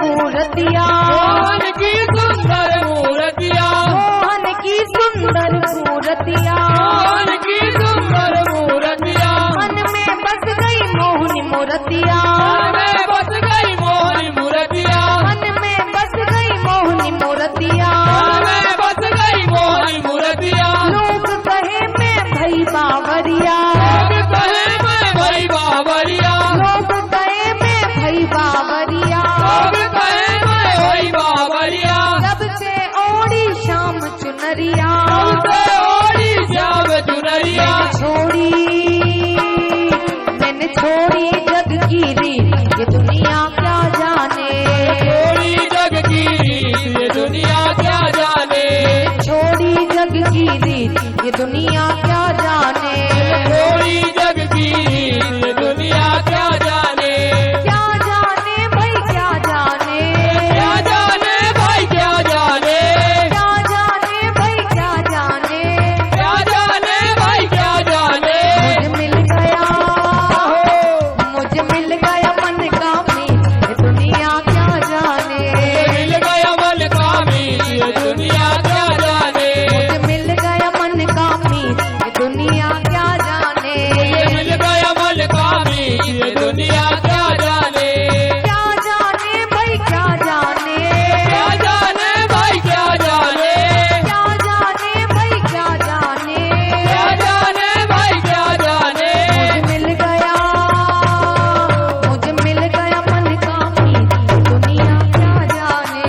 मूर्तिया, मोहन की सुंदर मूर्तिया, मोहन की सुंदर मूर्तिया, मोहन की सुंदर मूर्तिया, मन में बस गई मोहनी मूर्तिया, मन में बस गई मोहनी मूर्तिया, मन में बस गई मोहनी मूर्तिया, मन में बस गई मोहनी मूर्तिया। लोग कहे मैं भई बावरिया, लोग कहे मैं भई बावरिया, छोड़ी जग की रीत ये दुनिया क्या जाने, छोड़ी जग की रीत ये दुनिया क्या जाने, छोड़ी जग की रीत ये दुनिया क्या जाने, छोड़ी जग की रीत ये दुनिया क्या जाने, क्या जाने भाई क्या जाने, क्या जाने भाई क्या जाने, क्या जाने भाई क्या जाने, क्या जाने भाई क्या जाने। मुझे मिल गया मन का मीत ये दुनिया क्या जाने, मिल गया मन का मीत ये दुनिया क्या जाने, मुझे मिल गया मन का मीत ये दुनिया क्या जाने, मिल गया मन का मीत ये दुनिया क्या जाने, क्या जाने भाई क्या जाने, क्या जाने भाई क्या जाने, क्या जाने भाई क्या जाने, क्या जाने भाई क्या जाने। मुझे मिल गया मन का मीत ये दुनिया क्या जाने,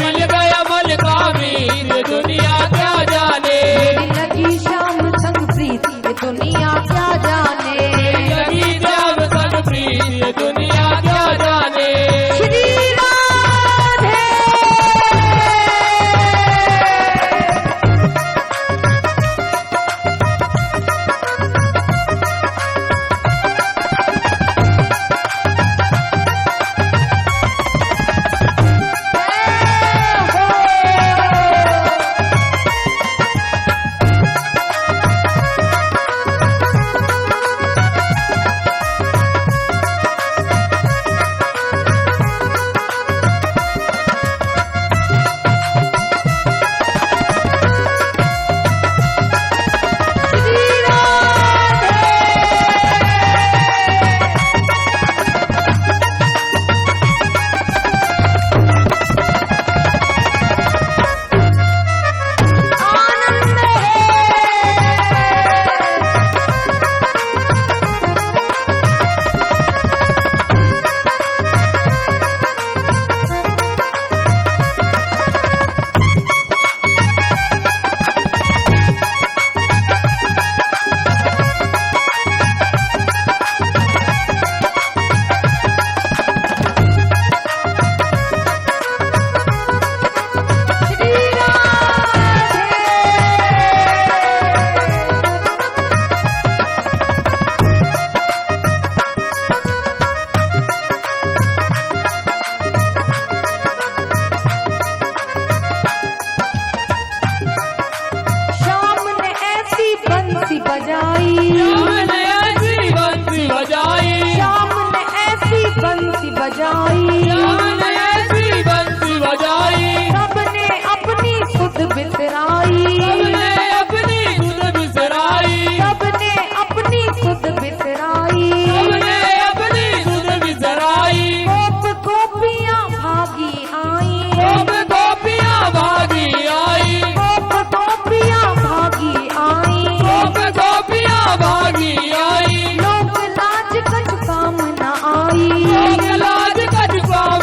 मिल गया मन का मीत ये दुनिया क्या जाने, मेरी लगी शाम संग प्रीत ये दुनिया क्या जाने, लगी जाम संग प्रीत ये दुनिया क्या जाने। श्री राधे। श्याम ने ऐसी बंसी बजाई, मैंने ऐसी बंसी बजाई, श्याम ने ऐसी बंसी बजाई, मैंने ऐसी बंसी बजाई, सबने अपनी सुध बिसराई, सबने अपनी सुध बिसराई, सबने अपनी सुध बिसराई, सबने अपनी सुध बिसराई, गोप गोपियाँ भागी आई, गोप गोपियाँ भागी आई, गोप गोपियाँ भागी आई, गोप गोपियाँ भागी आई, लोक लाज कछ काम न आई, लोक लाज कछ काम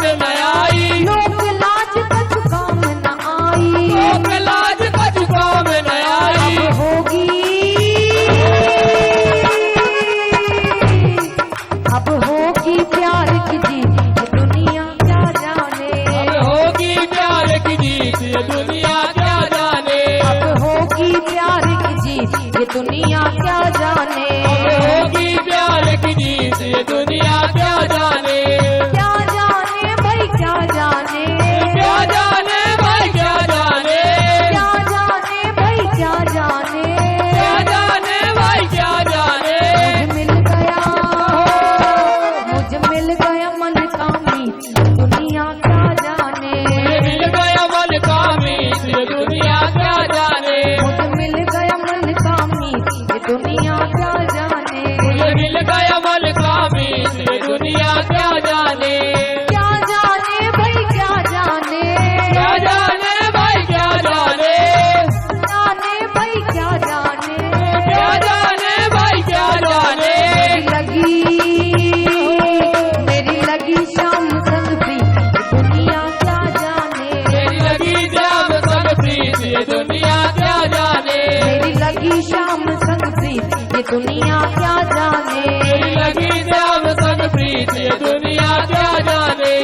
क्या जाने।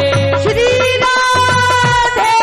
श्री राधे।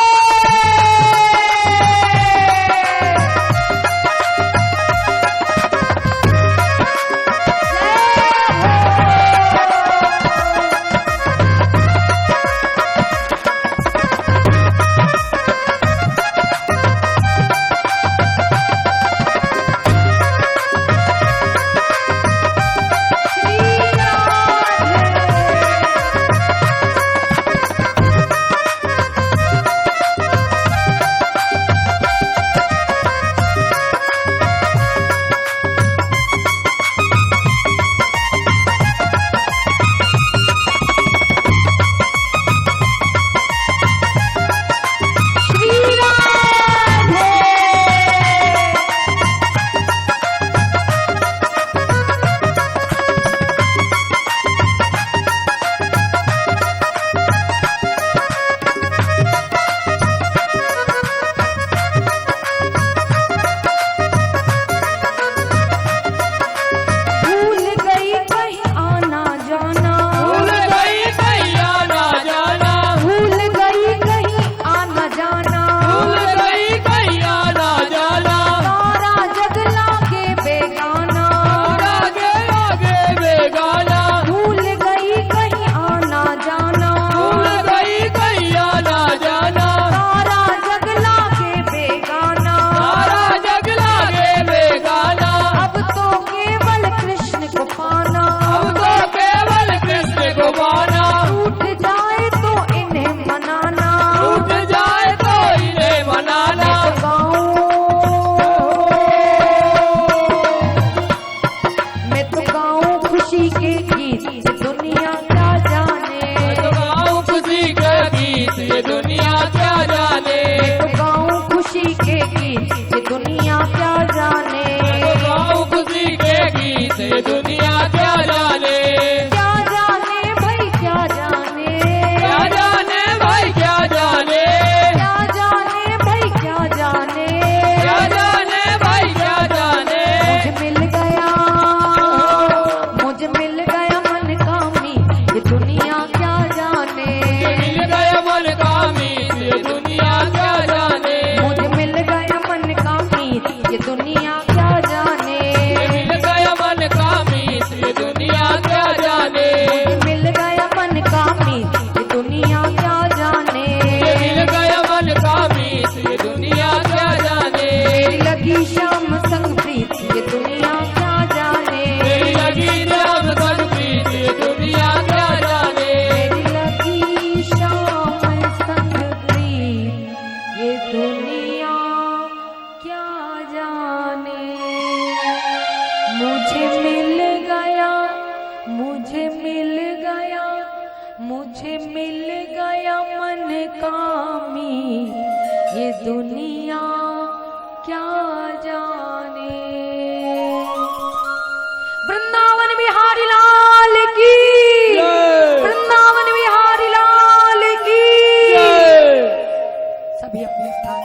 मुझे मिल गया मन कामी, ये दुनिया क्या जाने। वृंदावन बिहारी लाल की, वृंदावन बिहारी लाल की। सभी अपने स्थान।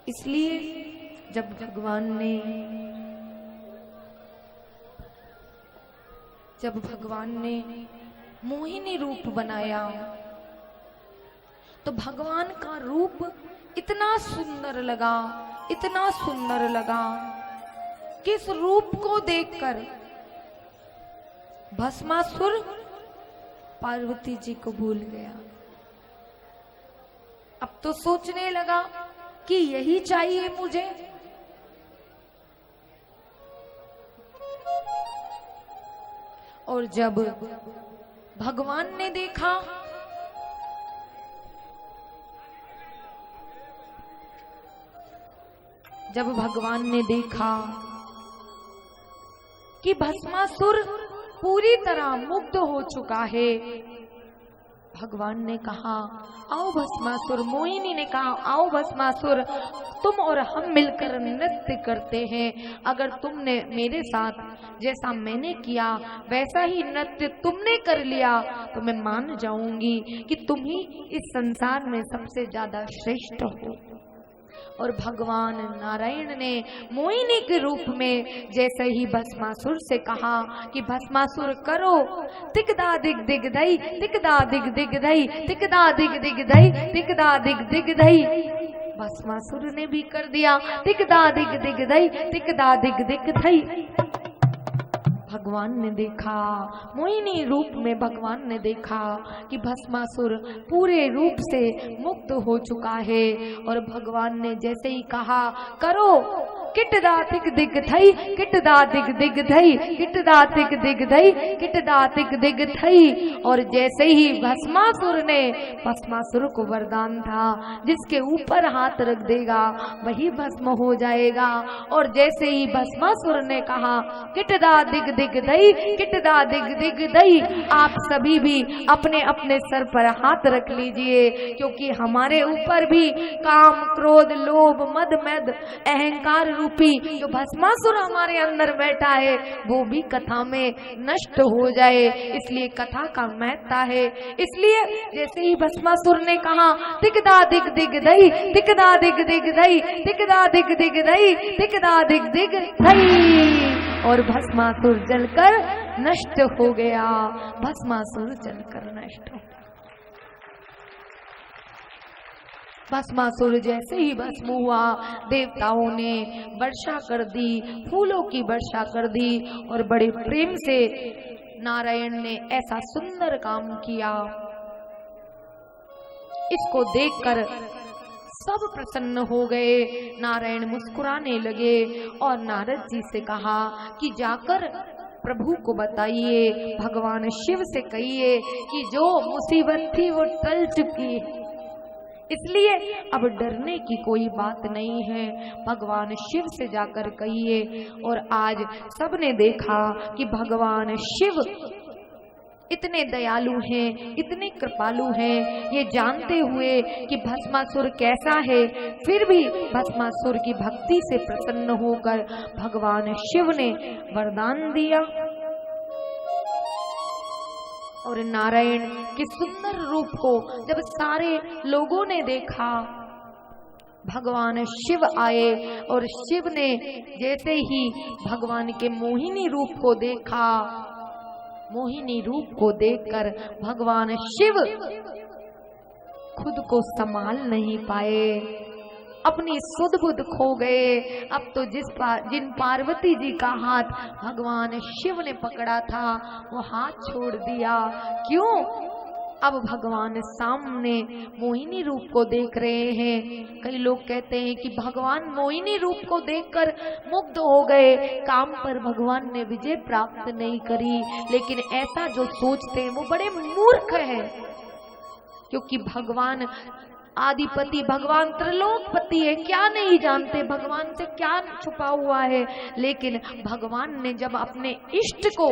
इसलिए जब भगवान ने मोहिनी रूप बनाया तो भगवान का रूप इतना सुंदर लगा, इतना सुंदर लगा कि इस रूप को देखकर भस्मासुर पार्वती जी को भूल गया। अब तो सोचने लगा कि यही चाहिए मुझे। और जब भगवान ने देखा कि भस्मासुर पूरी तरह मुग्ध हो चुका है, भगवान ने कहा आओ भस्मासुर, मोहिनी ने कहा आओ भस्मासुर, तुम और हम मिलकर नृत्य करते हैं। अगर तुमने मेरे साथ जैसा मैंने किया वैसा ही नृत्य तुमने कर लिया तो मैं मान जाऊंगी कि तुम ही इस संसार में सबसे ज्यादा श्रेष्ठ हो। और भगवान नारायण ने मोहिनी के रूप में जैसे ही भस्मासुर से कहा कि भस्मासुर करो, तिकदा दिग दिग दई, तिकदा दिग दिग दई, तिकदा दिग दिग दई, तिकदा दिग दिग दई। भस्मासुर ने भी कर दिया, तिकदा दिग दिग दई, तिकदा दिग दिग दई। भगवान ने देखा, मोहिनी रूप में भगवान ने देखा कि भस्मासुर पूरे रूप से मुक्त हो चुका है। और भगवान ने जैसे ही कहा करो, किटदा दिग दिग थई, किटदा दिग दिग थई, किटदा दिग दिग थई, किटदा दिग दिग थई। और जैसे ही भस्मासुर ने, भस्मासुर को वरदान था जिसके ऊपर हाथ रख देगा वही भस्म हो जाएगा। और जैसे ही भस्मासुर ने कहा किटदा दिग दिग दई, किटदा दिग दिग दई, आप सभी भी अपने अपने सर पर हाथ रख लीजिए, क्योंकि हमारे ऊपर भी काम, क्रोध, लोभ, मद, मद, अहंकार रूपी जो भस्मासुर हमारे अंदर बैठा है वो भी कथा में नष्ट हो जाए। इसलिए कथा का महत्व है। इसलिए जैसे ही भस्मासुर ने कहा तिकदा दिग दिग दई, तिकदा दिग दिग दई, तिकदा दिग दिग दई, तिकदा दिग दिग दई, और भस्मासुर जलकर नष्ट हो गया। भस्मासुर जलकर नष्ट हो गया। भस्मासुर जैसे ही भस्म हुआ, देवताओं ने वर्षा कर दी, फूलों की वर्षा कर दी, और बड़े प्रेम से नारायण ने ऐसा सुंदर काम किया। इसको देखकर सब प्रसन्न हो गए। नारायण मुस्कुराने लगे और नारद जी से कहा कि जाकर प्रभु को बताइए, भगवान शिव से कहिए कि जो मुसीबत थी वो टल चुकी है, इसलिए अब डरने की कोई बात नहीं है। भगवान शिव से जाकर कहिए। और आज सबने देखा कि भगवान शिव इतने दयालु हैं, इतने कृपालु हैं, ये जानते हुए कि भस्मासुर कैसा है, फिर भी भस्मासुर की भक्ति से प्रसन्न होकर भगवान शिव ने वरदान दिया। और नारायण के सुंदर रूप को जब सारे लोगों ने देखा, भगवान शिव आए, और शिव ने जैसे ही भगवान के मोहिनी रूप को देखा, मोहिनी रूप को देखकर भगवान शिव खुद को संभाल नहीं पाए, अपनी सुध बुध खो गए। अब तो जिन पार्वती जी का हाथ भगवान शिव ने पकड़ा था वो हाथ छोड़ दिया। क्यों? अब भगवान सामने मोहिनी रूप को देख रहे हैं। कई लोग कहते हैं कि भगवान मोहिनी रूप को देखकर मुग्ध हो गए, काम पर भगवान ने विजय प्राप्त नहीं करी। लेकिन ऐसा जो सोचते हैं वो बड़े मूर्ख हैं, क्योंकि भगवान आदिपति, भगवान त्रिलोकपति है, क्या नहीं जानते भगवान से क्या छुपा हुआ है। लेकिन भगवान ने जब अपने इष्ट को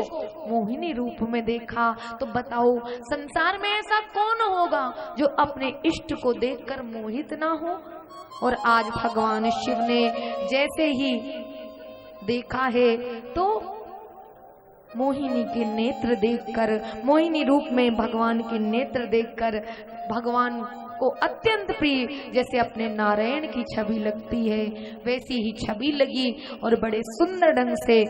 मोहिनी रूप में देखा तो बताओ संसार में ऐसा कौन होगा जो अपने इष्ट को देखकर मोहित ना हो। और आज भगवान शिव ने जैसे ही देखा है तो मोहिनी के नेत्र देखकर, मोहिनी रूप में भगवान के नेत्र देखकर भगवान को अत्यंत प्रिय, जैसे अपने नारायण की छवि लगती है वैसी ही छवि लगी। और बड़े सुंदर ढंग से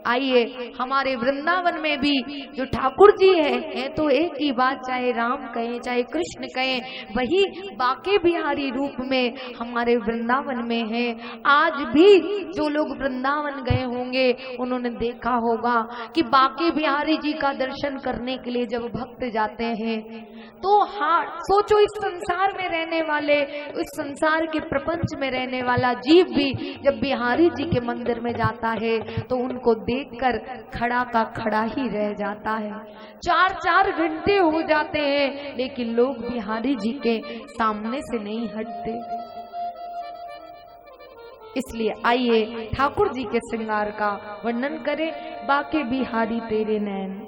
आइए हमारे वृंदावन में भी जो ठाकुर जी है तो एक ही बात, चाहे राम कहें चाहे कृष्ण कहें, वही बाके बिहारी रूप में हमारे वृंदावन में है। आज भी जो लोग वृंदावन गए होंगे उन्होंने देखा होगा कि बाके बिहारी जी का दर्शन करने के लिए जब भक्त जाते हैं तो हाँ, सोचो इस संसार में रहने वाले, इस संसार के प्रपंच में रहने वाला जीव भी जब बिहारी जी के मंदिर में जाता है तो उनको देखकर खड़ा का खड़ा ही रह जाता है। 4-4 घंटे हो जाते हैं लेकिन लोग बिहारी जी के सामने से नहीं हटते। इसलिए आइए ठाकुर जी के श्रृंगार का वर्णन करें। बाके बिहारी तेरे नैन